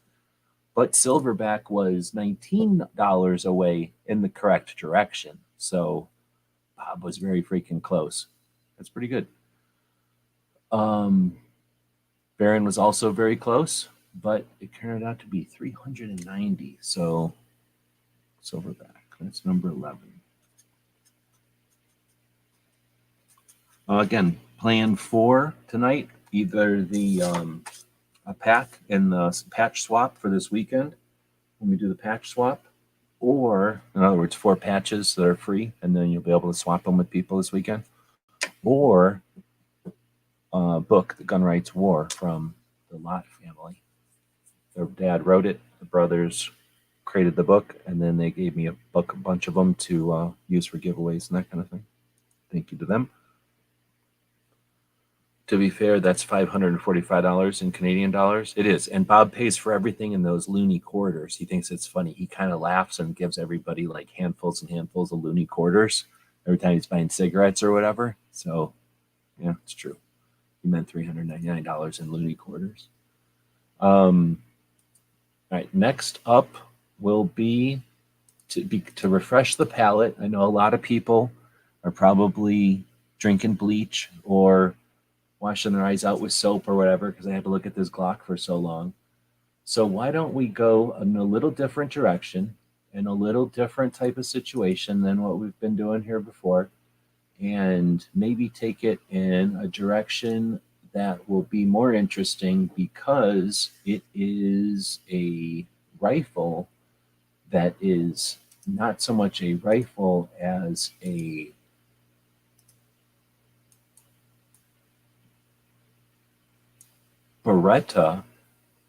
But Silverback was $19 away in the correct direction. So Bob was very freaking close. That's pretty good. Baron was also very close, but it turned out to be 390. So Silverback, that's number 11. Again, plan 4 tonight, either the a pack and the patch swap for this weekend when we do the patch swap, or in other words, 4 patches that are free, and then you'll be able to swap them with people this weekend, or book, The Gun Rights War, from the Lott family. Their dad wrote it, the brothers created the book, and then they gave me a bunch of them to use for giveaways and that kind of thing. Thank you to them. To be fair, that's $545 in Canadian dollars. It is. And Bob pays for everything in those loony quarters. He thinks it's funny. He kind of laughs and gives everybody like handfuls and handfuls of loony quarters every time he's buying cigarettes or whatever. So, yeah, it's true. He meant $399 in loony quarters. All right, next up will be to refresh the palate. I know a lot of people are probably drinking bleach or washing their eyes out with soap or whatever because I had to look at this Glock for so long. So why don't we go in a little different direction, in a little different type of situation than what we've been doing here before, and maybe take it in a direction that will be more interesting because it is a rifle that is not so much a rifle as a Beretta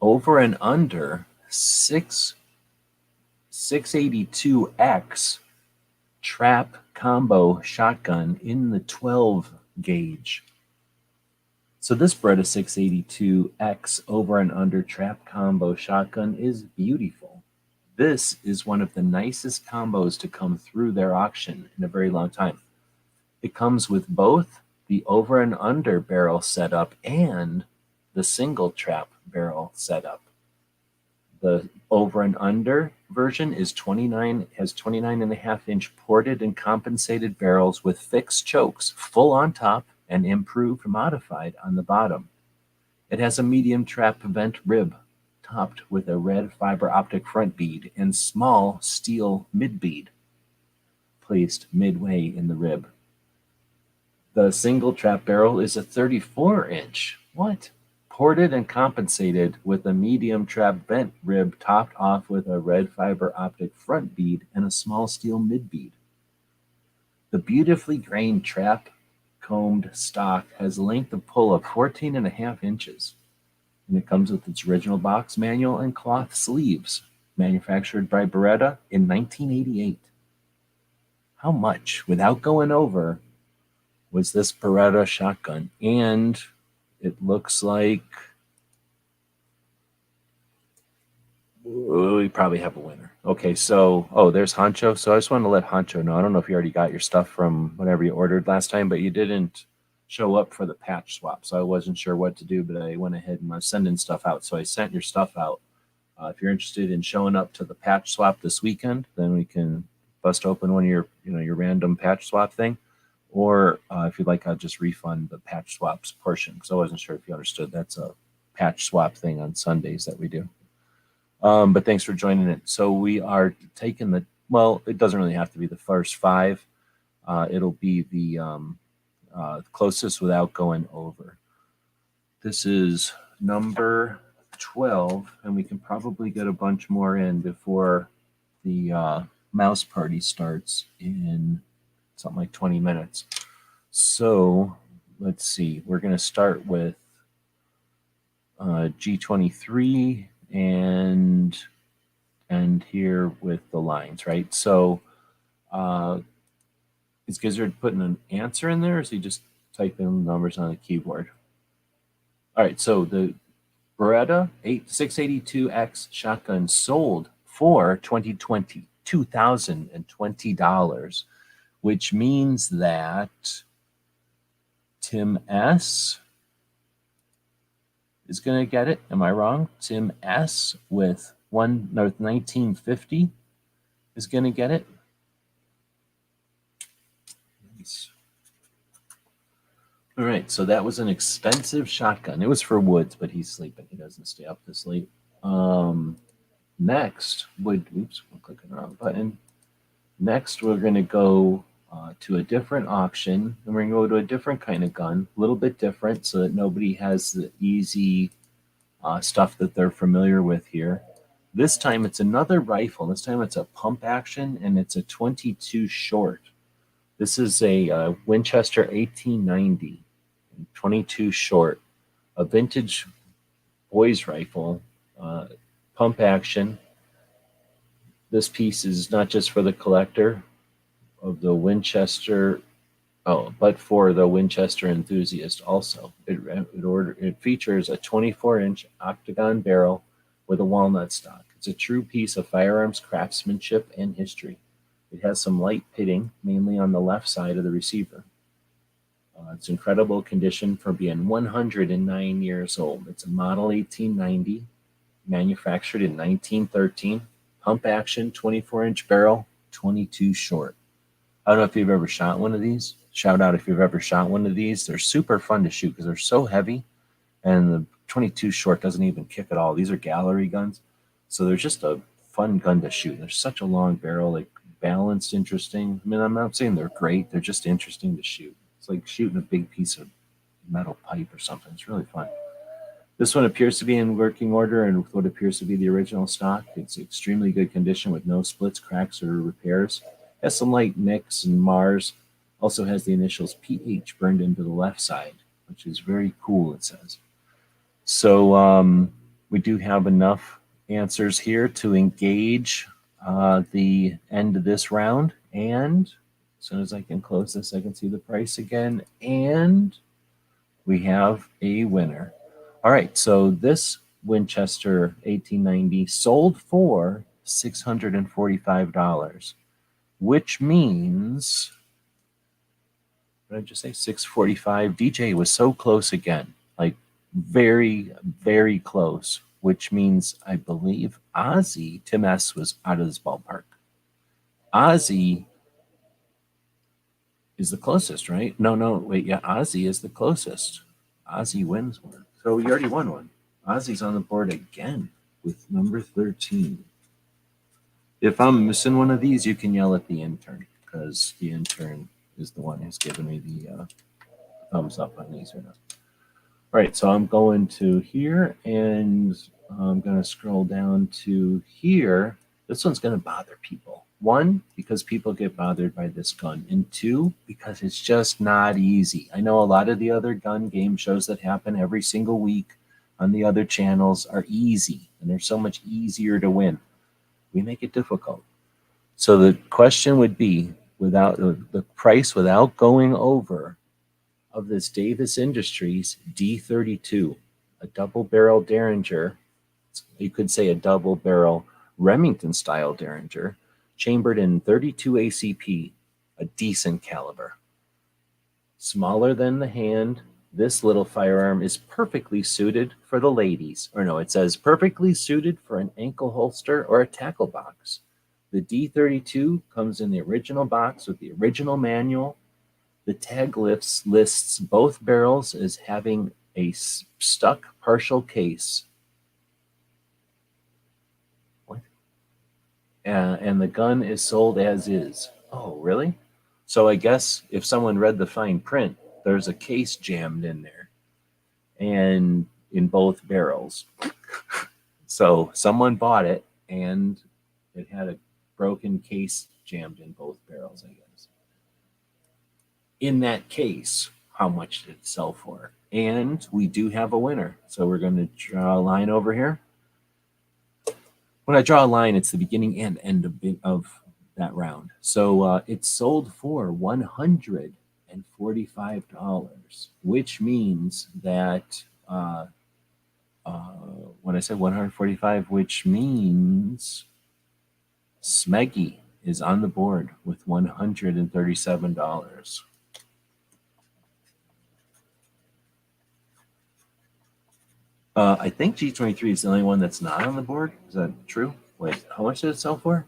over and under 682X trap combo shotgun in the 12 gauge. So this Beretta 682X over and under trap combo shotgun is beautiful. This is one of the nicest combos to come through their auction in a very long time. It comes with both the over and under barrel setup and the single trap barrel setup. The over and under version is has 29.5-inch ported and compensated barrels with fixed chokes, full on top and improved modified on the bottom. It has a medium trap vent rib topped with a red fiber optic front bead and small steel mid bead placed midway in the rib. The single trap barrel is a 34-inch. What? Ported and compensated with a medium trap vent rib topped off with a red fiber optic front bead and a small steel mid bead. The beautifully grained trap combed stock has a length of pull of 14.5 inches, and it comes with its original box manual and cloth sleeves, manufactured by Beretta in 1988. How much, without going over, was this Beretta shotgun? And it looks like we probably have a winner. Okay, so, there's Honcho. So I just wanted to let Honcho know. I don't know if you already got your stuff from whatever you ordered last time, but you didn't show up for the patch swap. So I wasn't sure what to do, but I went ahead and I was sending stuff out. So I sent your stuff out. If you're interested in showing up to the patch swap this weekend, then we can bust open one of your random patch swap thing. Or if you'd like, I'll just refund the patch swaps portion because I wasn't sure if you understood. That's a patch swap thing on Sundays that we do. But thanks for joining it. So we are taking it doesn't really have to be the first 5. It'll be the closest without going over. This is number 12, and we can probably get a bunch more in before the mouse party starts in something like 20 minutes. So let's see. We're going to start with G23 and here with the lines, right? So is Gizzard putting an answer in there, or is he just typing numbers on the keyboard? All right, so the Beretta 682X shotgun sold for $2,020, which means that Tim S is going to get it. Am I wrong? Tim S with 1950 is going to get it. Nice. All right, so that was an expensive shotgun. It was for Woods, but he's sleeping. He doesn't stay up to sleep. Next, I'm clicking the wrong button. Next, we're going to go to a different auction, and we're going to go to a different kind of gun, a little bit different, so that nobody has the easy stuff that they're familiar with here. This time, it's another rifle. This time, it's a pump action, and it's a 22 short. This is a Winchester 1890, 22 short, a vintage boys rifle, pump action. This piece is not just for the collector of the Winchester, but for the Winchester enthusiast also. It features a 24-inch octagon barrel with a walnut stock. It's a true piece of firearms craftsmanship and history. It has some light pitting, mainly on the left side of the receiver. It's incredible condition for being 109 years old. It's a model 1890, manufactured in 1913. Pump action, 24-inch barrel, 22 short. I don't know if you've ever shot one of these. Shout out if you've ever shot one of these. They're super fun to shoot because they're so heavy, and the 22 short doesn't even kick at all. These are gallery guns, so they're just a fun gun to shoot. They're such a long barrel, like balanced, interesting. I mean, I'm not saying they're great. They're just interesting to shoot. It's like shooting a big piece of metal pipe or something. It's really fun. This one appears to be in working order and with what appears to be the original stock. It's extremely good condition with no splits, cracks, or repairs. Has some light nicks and Mars. Also has the initials PH burned into the left side, which is very cool, it says. So we do have enough answers here to engage the end of this round. And as soon as I can close this, I can see the price again. And we have a winner. All right, so this Winchester 1890 sold for $645, which means, what did I just say? 645. DJ was so close again, like very, very close, which means I believe Ozzy, Tim S, was out of this ballpark. Ozzy is the closest, right? No, wait, yeah, Ozzy is the closest. Ozzy wins one. So you already won one. Ozzy's on the board again with number 13. If I'm missing one of these, you can yell at the intern, because the intern is the one who's giving me the thumbs up on these or not. All right, so I'm going to here, and I'm going to scroll down to here. This one's going to bother people. One, because people get bothered by this gun. And two, because it's just not easy. I know a lot of the other gun game shows that happen every single week on the other channels are easy, and they're so much easier to win. We make it difficult. So the question would be, without the price, without going over, of this Davis Industries D32, a double barrel Derringer. You could say a double barrel Remington style Derringer, chambered in 32 ACP, a decent caliber. Smaller than the hand, this little firearm is perfectly suited for the ladies. Or no, it says perfectly suited for an ankle holster or a tackle box. The D32 comes in the original box with the original manual. The tag lists both barrels as having a stuck partial case. What? And the gun is sold as is. Oh, really? So I guess if someone read the fine print, there's a case jammed in there, and in both barrels. So someone bought it, and it had a broken case jammed in both barrels, I guess. In that case, how much did it sell for? And we do have a winner. So we're going to draw a line over here. when I draw a line, it's the beginning and end of that round. So it's sold for $145, which means that when I said 145, which means Smeggy is on the board with $137. I think G23 is the only one that's not on the board. Is that true? Wait, how much did it sell for?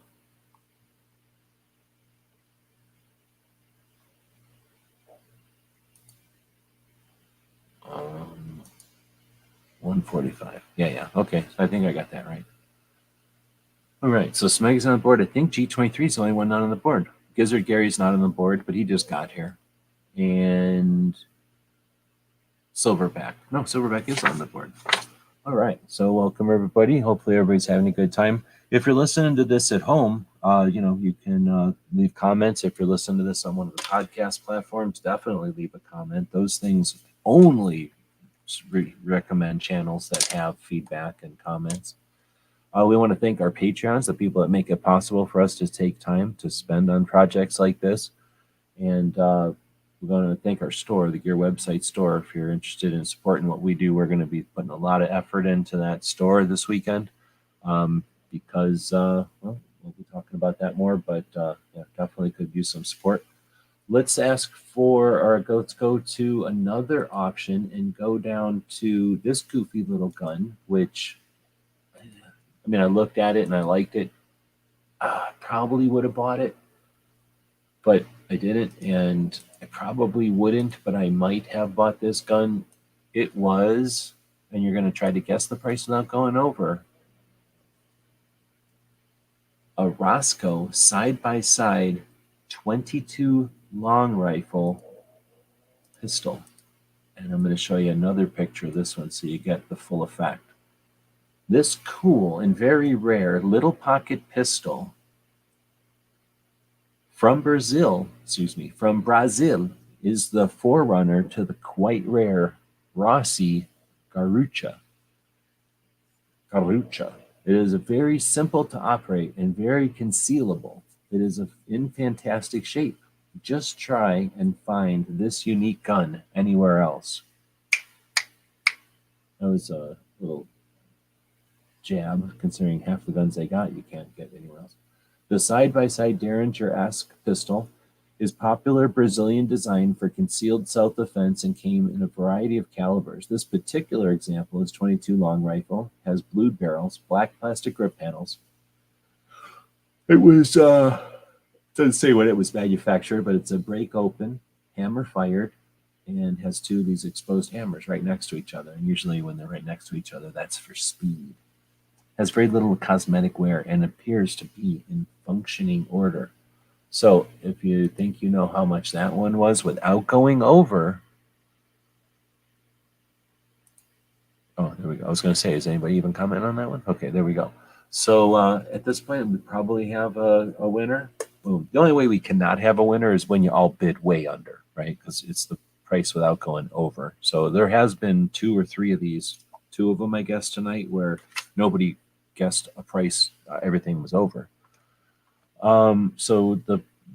145. Yeah. Okay, so I think I got that right. All right, so Smeg's on the board. I think G23 is the only one not on the board. Gizzard Gary's not on the board, but he just got here. And Silverback. No, Silverback is on the board. All right, so welcome everybody. Hopefully everybody's having a good time. If you're listening to this at home, you can leave comments. If you're listening to this on one of the podcast platforms, definitely leave a comment. Those things only recommend channels that have feedback and comments. We want to thank our Patreons, the people that make it possible for us to take time to spend on projects like this. And we're going to thank our store, the Gear Website store. If you're interested in supporting what we do, we're going to be putting a lot of effort into that store this weekend because, we'll be talking about that more, but yeah, definitely could use some support. Let's go to another auction and go down to this goofy little gun, which, I mean, I looked at it and I liked it. Probably would have bought it, but I didn't, and I probably wouldn't, but I might have bought this gun. It was, and you're going to try to guess the price without going over, a Roscoe side-by-side 22 long rifle pistol. And I'm going to show you another picture of this one so you get the full effect. This cool and very rare little pocket pistol from Brazil, is the forerunner to the quite rare Rossi Garrucha. It is a very simple to operate and very concealable. It is in fantastic shape. Just try and find this unique gun anywhere else. That was a little jab, considering half the guns they got you can't get anywhere else. The side-by-side Derringer-esque pistol is popular Brazilian design for concealed self-defense and came in a variety of calibers. This particular example is 22 long rifle, has blued barrels, black plastic grip panels. It was, doesn't say when it was manufactured, but it's a break open, hammer fired, and has two of these exposed hammers right next to each other. And usually when they're right next to each other, that's for speed. Has very little cosmetic wear and appears to be in functioning order. So if you think you know how much that one was without going over, oh, there we go. I was going to say, is anybody even comment on that one? Okay, there we go. So at this point, we probably have a winner. Boom. The only way we cannot have a winner is when you all bid way under, right? Because it's the price without going over. So there has been 2 or 3 of these, 2 of them, I guess, tonight, where nobody guessed a price. Everything was over. So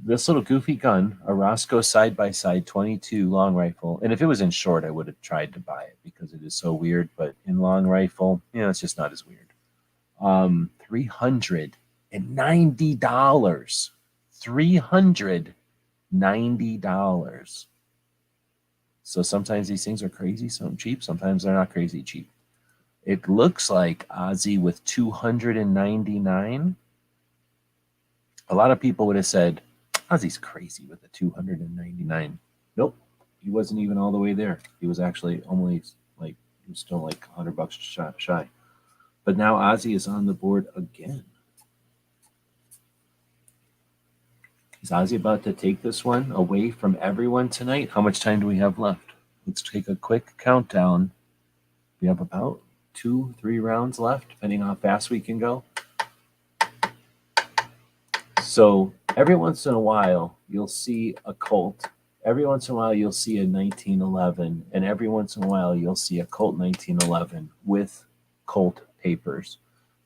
this little goofy gun, a Roscoe side-by-side 22 long rifle, and if it was in short, I would have tried to buy it because it is so weird, but in long rifle, it's just not as weird. $390. $390. So sometimes these things are crazy, some cheap, sometimes they're not crazy cheap. It looks like Ozzy with $299. A lot of people would have said, Ozzy's crazy with the $299. Nope, he wasn't even all the way there. He was actually only he was still like $100 shy. But now Ozzy is on the board again. Is Ozzy about to take this one away from everyone tonight? How much time do we have left? Let's take a quick countdown. We have about 2-3 rounds left, depending on how fast we can go. So every once in a while, you'll see a Colt. Every once in a while, you'll see a 1911. And every once in a while, you'll see a Colt 1911 with Colt papers.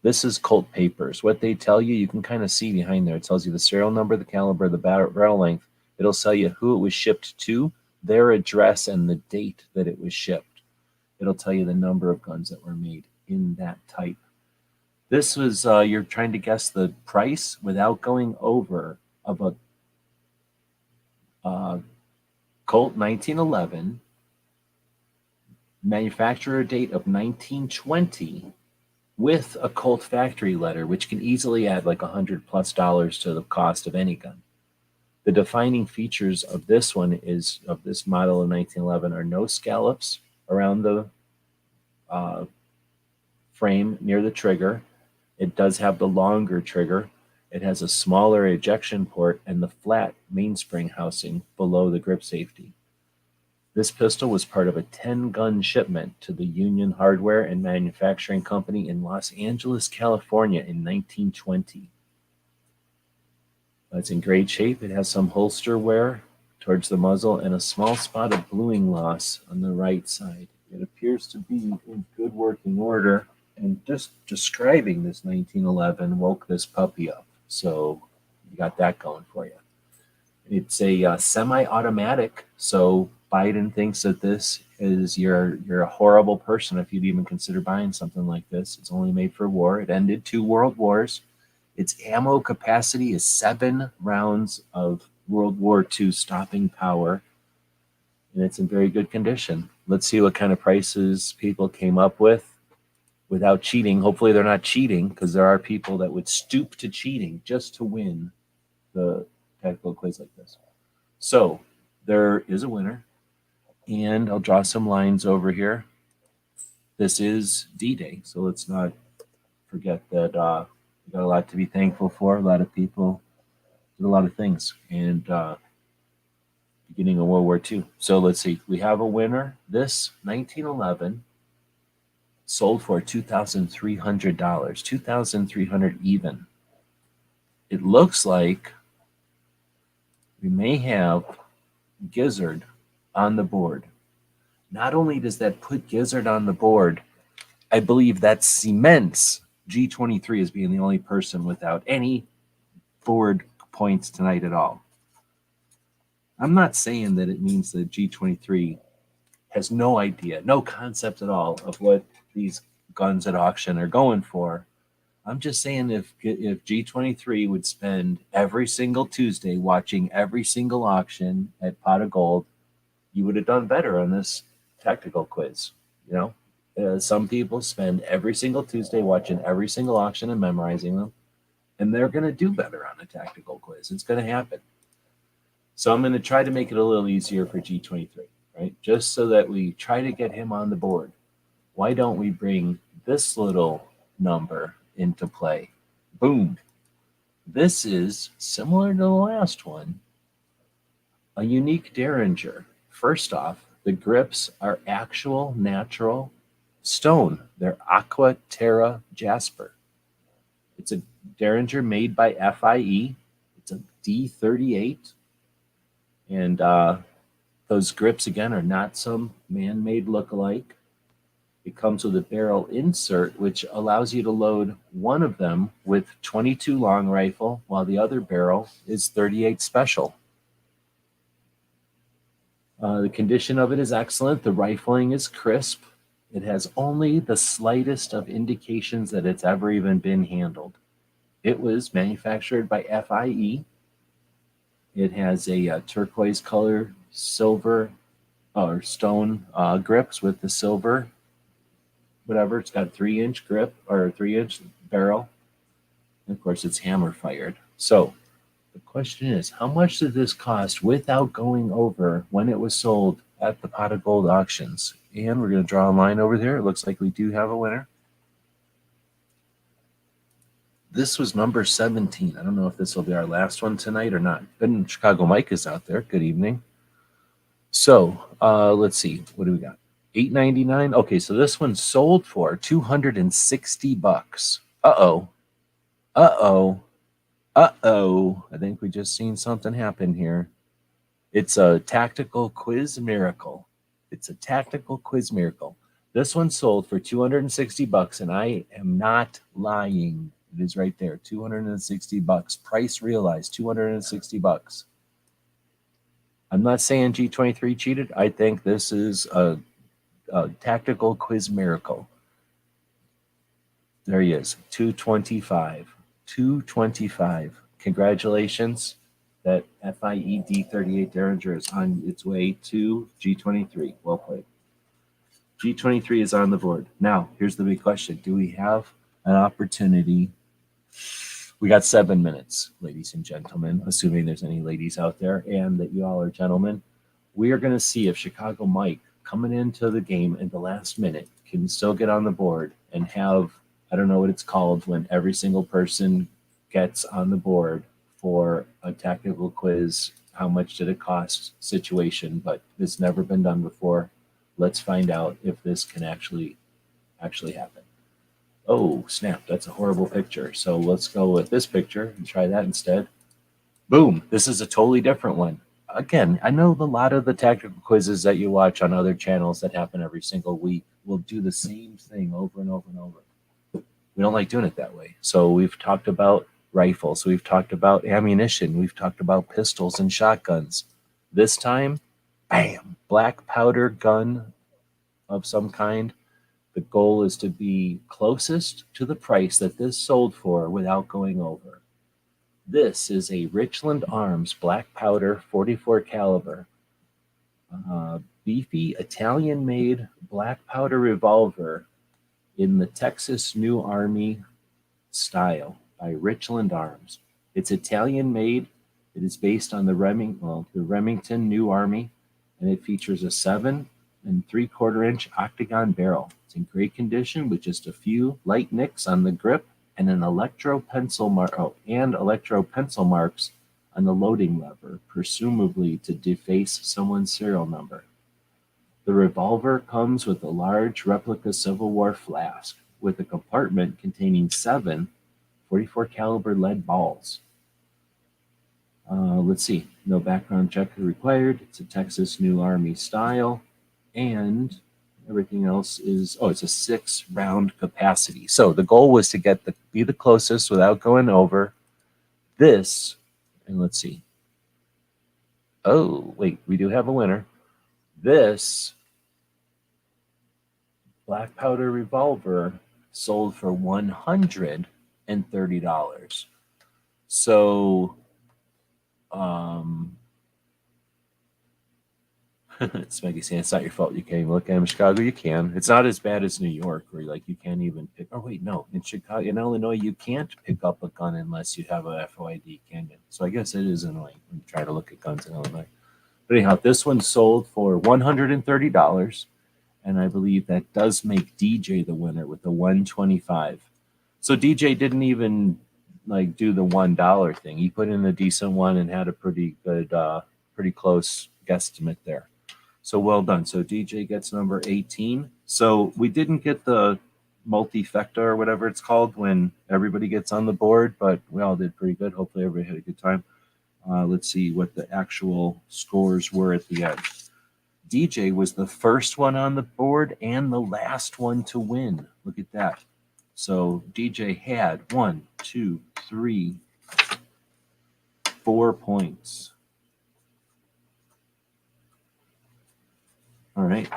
This is Colt Papers. What they tell you, you can kind of see behind there. It tells you the serial number, the caliber, the barrel length. It'll tell you who it was shipped to, their address, and the date that it was shipped. It'll tell you the number of guns that were made in that type. This was, you're trying to guess the price without going over of a Colt 1911, manufacturer date of 1920, with a Colt factory letter, which can easily add like $100+ to the cost of any gun. The defining features of this one is of this model of 1911 are no scallops around the frame near the trigger. It does have the longer trigger. It has a smaller ejection port and the flat mainspring housing below the grip safety. This pistol was part of a 10-gun shipment to the Union Hardware and Manufacturing Company in Los Angeles, California in 1920. It's in great shape. It has some holster wear towards the muzzle and a small spot of bluing loss on the right side. It appears to be in good working order, and just describing this 1911 woke this puppy up. So you got that going for you. It's a semi-automatic, so Biden thinks that this is you're a horrible person if you'd even consider buying something like this. It's only made for war. It ended 2 world wars. Its ammo capacity is 7 rounds of World War II stopping power, and it's in very good condition. Let's see what kind of prices people came up with without cheating. Hopefully they're not cheating, because there are people that would stoop to cheating just to win the tactical quiz like this. So there is a winner, and I'll draw some lines over here. This is D-Day, so let's not forget that we got a lot to be thankful for. A lot of people did a lot of things, and beginning of World War II. So let's see. We have a winner. This 1911 sold for $2,300, $2,300 even. It looks like we may have Gizzard on the board. Not only does that put Gizzard on the board, I believe that cements G23 as being the only person without any forward points tonight at all. I'm not saying that it means that G23 has no idea, no concept at all of what these guns at auction are going for. I'm just saying if G23 would spend every single Tuesday watching every single auction at Pot of Gold, you would have done better on this tactical quiz. You know, some people spend every single Tuesday watching every single auction and memorizing them, and they're going to do better on a tactical quiz. It's going to happen. So I'm going to try to make it a little easier for G23, right? Just so that we try to get him on the board. Why don't we bring this little number into play? Boom. This is similar to the last one, a unique Derringer. First off, the grips are actual natural stone. They're Aqua Terra Jasper. It's a Derringer made by FIE. It's a D38. And those grips, again, are not some man-made look-alike. It comes with a barrel insert, which allows you to load one of them with 22 long rifle, while the other barrel is 38 special. The condition of it is excellent. The rifling is crisp. It has only the slightest of indications that it's ever even been handled. It was manufactured by FIE. It has a turquoise color silver or stone grips with the silver whatever. It's got 3-inch grip or 3-inch barrel. And of course, it's hammer fired. So the question is, how much did this cost without going over when it was sold at the Pot of Gold auctions? And we're going to draw a line over there. It looks like we do have a winner. This was number 17. I don't know if this will be our last one tonight or not. Ben Chicago Mike is out there. Good evening. So let's see. What do we got? $8.99. Okay, so this one sold for $260. Uh-oh. I think we just seen something happen here. It's a tactical quiz miracle. It's a tactical quiz miracle. This one sold for $260, and I am not lying. It is right there, $260. Price realized, $260. I'm not saying G23 cheated. I think this is a tactical quiz miracle. There he is, 225. 225. Congratulations. That FIED 38 Derringer is on its way to G23. Well played. G23 is on the board. Now, here's the big question. Do we have an opportunity? We got 7 minutes, ladies and gentlemen, assuming there's any ladies out there and that you all are gentlemen. We are going to see if Chicago Mike, coming into the game in the last minute, can still get on the board and have, I don't know what it's called, when every single person gets on the board for a tactical quiz, how much did it cost situation, but it's never been done before. Let's find out if this can actually happen. Oh, snap, that's a horrible picture. So let's go with this picture and try that instead. Boom, this is a totally different one. Again, I know a lot of the tactical quizzes that you watch on other channels that happen every single week will do the same thing over and over and over. We don't like doing it that way. So we've talked about rifles, we've talked about ammunition, we've talked about pistols and shotguns. This time, bam, black powder gun of some kind. The goal is to be closest to the price that this sold for without going over. This is a Richland Arms black powder 44 caliber, beefy Italian-made black powder revolver in the Texas New Army style by Richland Arms. It's Italian-made. It is based on the Remington New Army, and it features a 7 3/4-inch octagon barrel. It's in great condition with just a few light nicks on the grip and an electro pencil marks on the loading lever, presumably to deface someone's serial number. The revolver comes with a large replica Civil War flask with a compartment containing 7 44 caliber lead balls. Let's see, no background check required. It's a Texas New Army style, and everything else is, it's a 6-round capacity. So the goal was to be the closest without going over this. And let's see. Oh, wait, we do have a winner. This black powder revolver sold for $130. So, it's Maggie saying it's not your fault. You can't even look at them in Chicago. You can. It's not as bad as New York, where you can't even pick. Oh wait, no. In Chicago, in Illinois, you can't pick up a gun unless you have a FOID, can you? So I guess it is annoying when you try to look at guns in Illinois. But anyhow, this one sold for $130, and I believe that does make DJ the winner with the $125. So DJ didn't even do the $1 thing. He put in a decent one and had a pretty good, pretty close guesstimate there. So well done. So DJ gets number 18. So we didn't get the multi-fecta or whatever it's called when everybody gets on the board, but we all did pretty good. Hopefully everybody had a good time. Let's see what the actual scores were at the end. DJ was the first one on the board and the last one to win. Look at that. So DJ had 4 points. All right.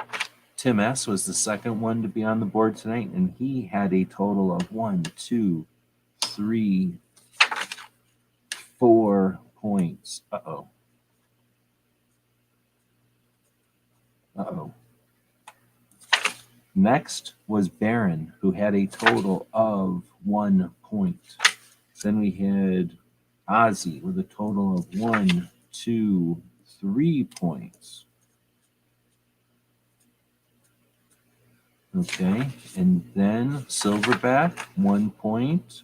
Tim S. was the second one to be on the board tonight, and he had a total of 4 points. Uh-oh. Next was Barron, who had a total of 1 point. Then we had Ozzy with a total of 3 points. Okay, and then Silverback, 1 point.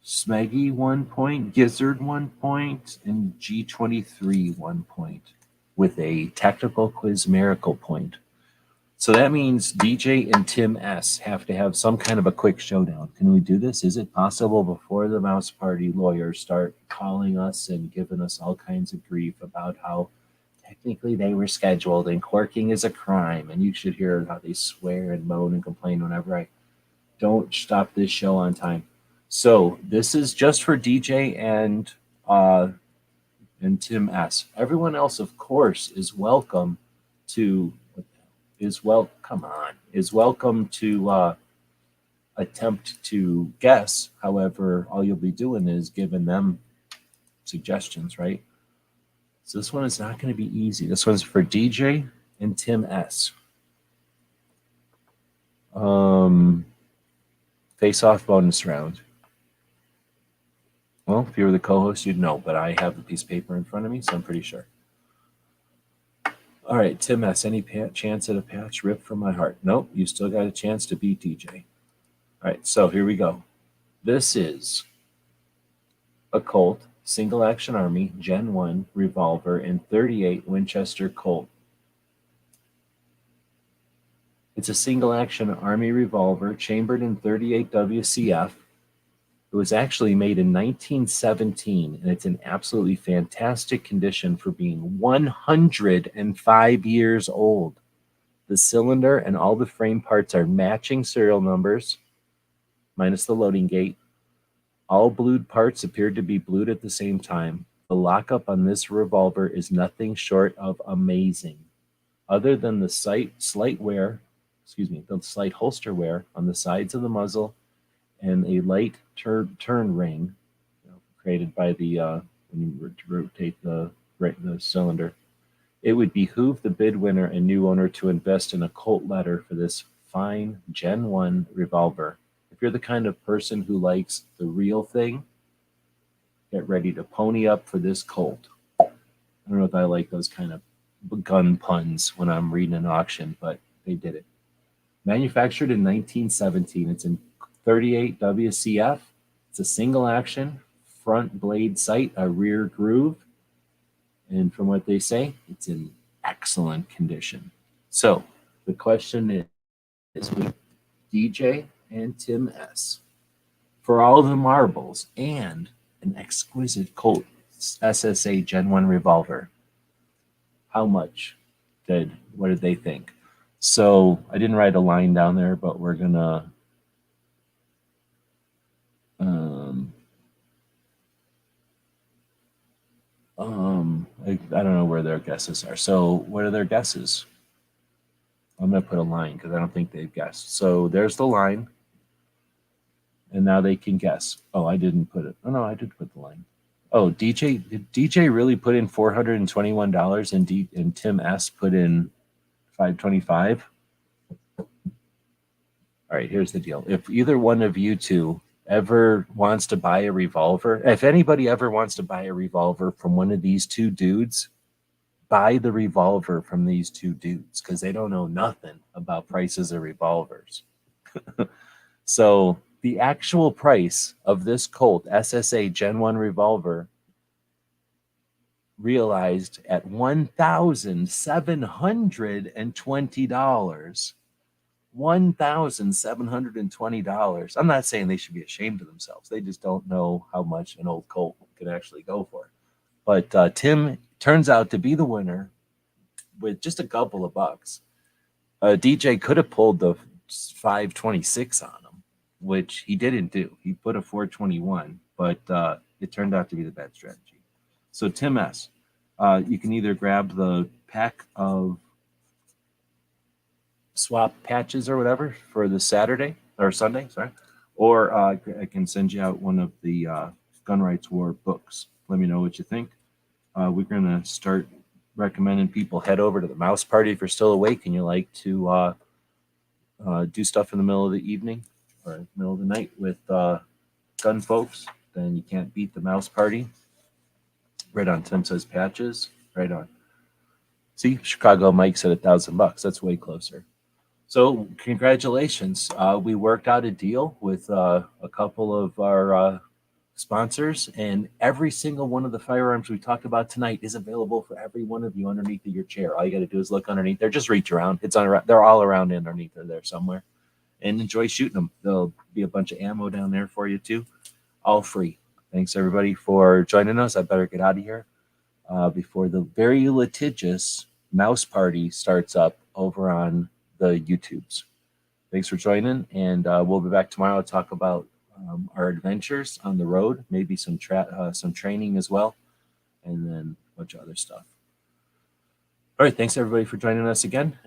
Smeggy, 1 point. Gizzard, 1 point. And G23, 1 point, with a tactical quiz miracle point. So that means DJ and Tim S. have to have some kind of a quick showdown. Can we do this? Is it possible before the Mouse Party lawyers start calling us and giving us all kinds of grief about how technically they were scheduled, and corking is a crime. And you should hear how they swear and moan and complain whenever I don't stop this show on time. So this is just for DJ and Tim S. Everyone else, of course, is welcome to is welcome to attempt to guess. However, all you'll be doing is giving them suggestions, right? So this one is not going to be easy. This one's for DJ and Tim S. Face-off bonus round. Well, if you were the co-host, you'd know, but I have the piece of paper in front of me, so I'm pretty sure. All right, Tim S., any chance at a patch ripped from my heart? Nope, you still got a chance to beat DJ. All right, so here we go. This is a Colt Single Action Army Gen 1 revolver and 38 Winchester Colt. It's a single action Army revolver chambered in 38 WCF. It was actually made in 1917, and it's in absolutely fantastic condition for being 105 years old. The cylinder and all the frame parts are matching serial numbers, minus the loading gate. All blued parts appeared to be blued at the same time. The lockup on this revolver is nothing short of amazing. Other than the slight holster wear on the sides of the muzzle and a light turn ring, created by the when you rotate the cylinder. It would behoove the bid winner and new owner to invest in a Colt letter for this fine Gen 1 revolver. If you're the kind of person who likes the real thing, get ready to pony up for this Colt. I don't know if I like those kind of gun puns when I'm reading an auction, but they did it. Manufactured in 1917, it's in 38 WCF. It's a single action, front blade sight, a rear groove. And from what they say, it's in excellent condition. So the question is with DJ and Tim S. for all the marbles and an exquisite Colt SSA Gen 1 revolver, what did they think? So I didn't write a line down there, but we're gonna I don't know where their guesses are. So what are their guesses? I'm gonna put a line because I don't think they've guessed. So there's the line, and now they can guess. Oh, I didn't put it. Oh no, I did put the line. Oh, did DJ really put in $421 and Tim S put in $525? All right, here's the deal. If either one of you two ever wants to buy a revolver, if anybody ever wants to buy a revolver from one of these two dudes, buy the revolver from these two dudes because they don't know nothing about prices of revolvers. So the actual price of this Colt SSA Gen 1 revolver realized at $1,720. $1,720. I'm not saying they should be ashamed of themselves. They just don't know how much an old Colt could actually go for. But Tim turns out to be the winner with just a couple of bucks. DJ could have pulled the 526 on him, which he didn't do. He put a 421, but it turned out to be the bad strategy. So Tim S., you can either grab the pack of swap patches or whatever for the Saturday or Sunday, or I can send you out one of the Gun Rights War books. Let me know what you think. We're gonna start recommending people head over to the Mouse Party if you're still awake and you like to do stuff in the middle of the evening or middle of the night with gun folks. Then you can't beat the Mouse Party. Right on. Tim says patches. Right on. See, Chicago Mike said $1,000. That's way closer. So congratulations. We worked out a deal with a couple of our sponsors, and every single one of the firearms we talked about tonight is available for every one of you underneath of your chair. All you got to do is look underneath there. Just reach around. They're all around underneath there somewhere. And enjoy shooting them. There'll be a bunch of ammo down there for you too. All free. Thanks everybody for joining us. I better get out of here. before the very litigious Mouse Party starts up over on the YouTubes. Thanks for joining, and we'll be back tomorrow to talk about our adventures on the road, maybe some training as well, and then a bunch of other stuff. All right, thanks everybody for joining us again.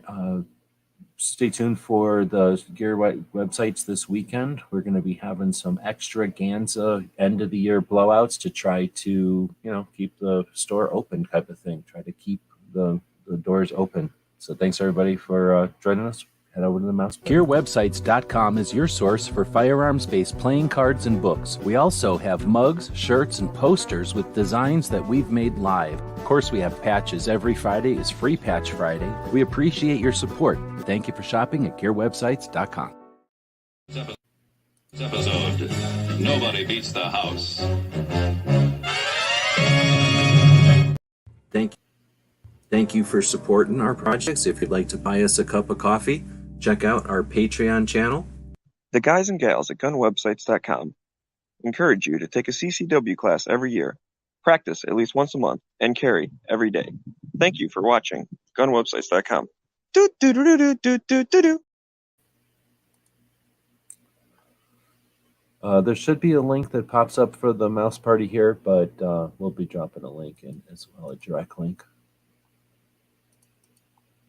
Stay tuned for the Gear websites this weekend. We're going to be having some extravaganza end of the year blowouts to try to, keep the store open type of thing. Try to keep the doors open. So thanks everybody for joining us. Head over to the mouse. GearWebsites.com is your source for firearms-based playing cards and books. We also have mugs, shirts, and posters with designs that we've made live. Of course, we have patches. Every Friday is Free Patch Friday. We appreciate your support. Thank you for shopping at GearWebsites.com. This episode, nobody beats the house. Thank you for supporting our projects. If you'd like to buy us a cup of coffee, check out our Patreon channel. The guys and gals at gunwebsites.com encourage you to take a CCW class every year, practice at least once a month, and carry every day. Thank you for watching gunwebsites.com. There should be a link that pops up for the mouse party here, but we'll be dropping a link in as well, a direct link.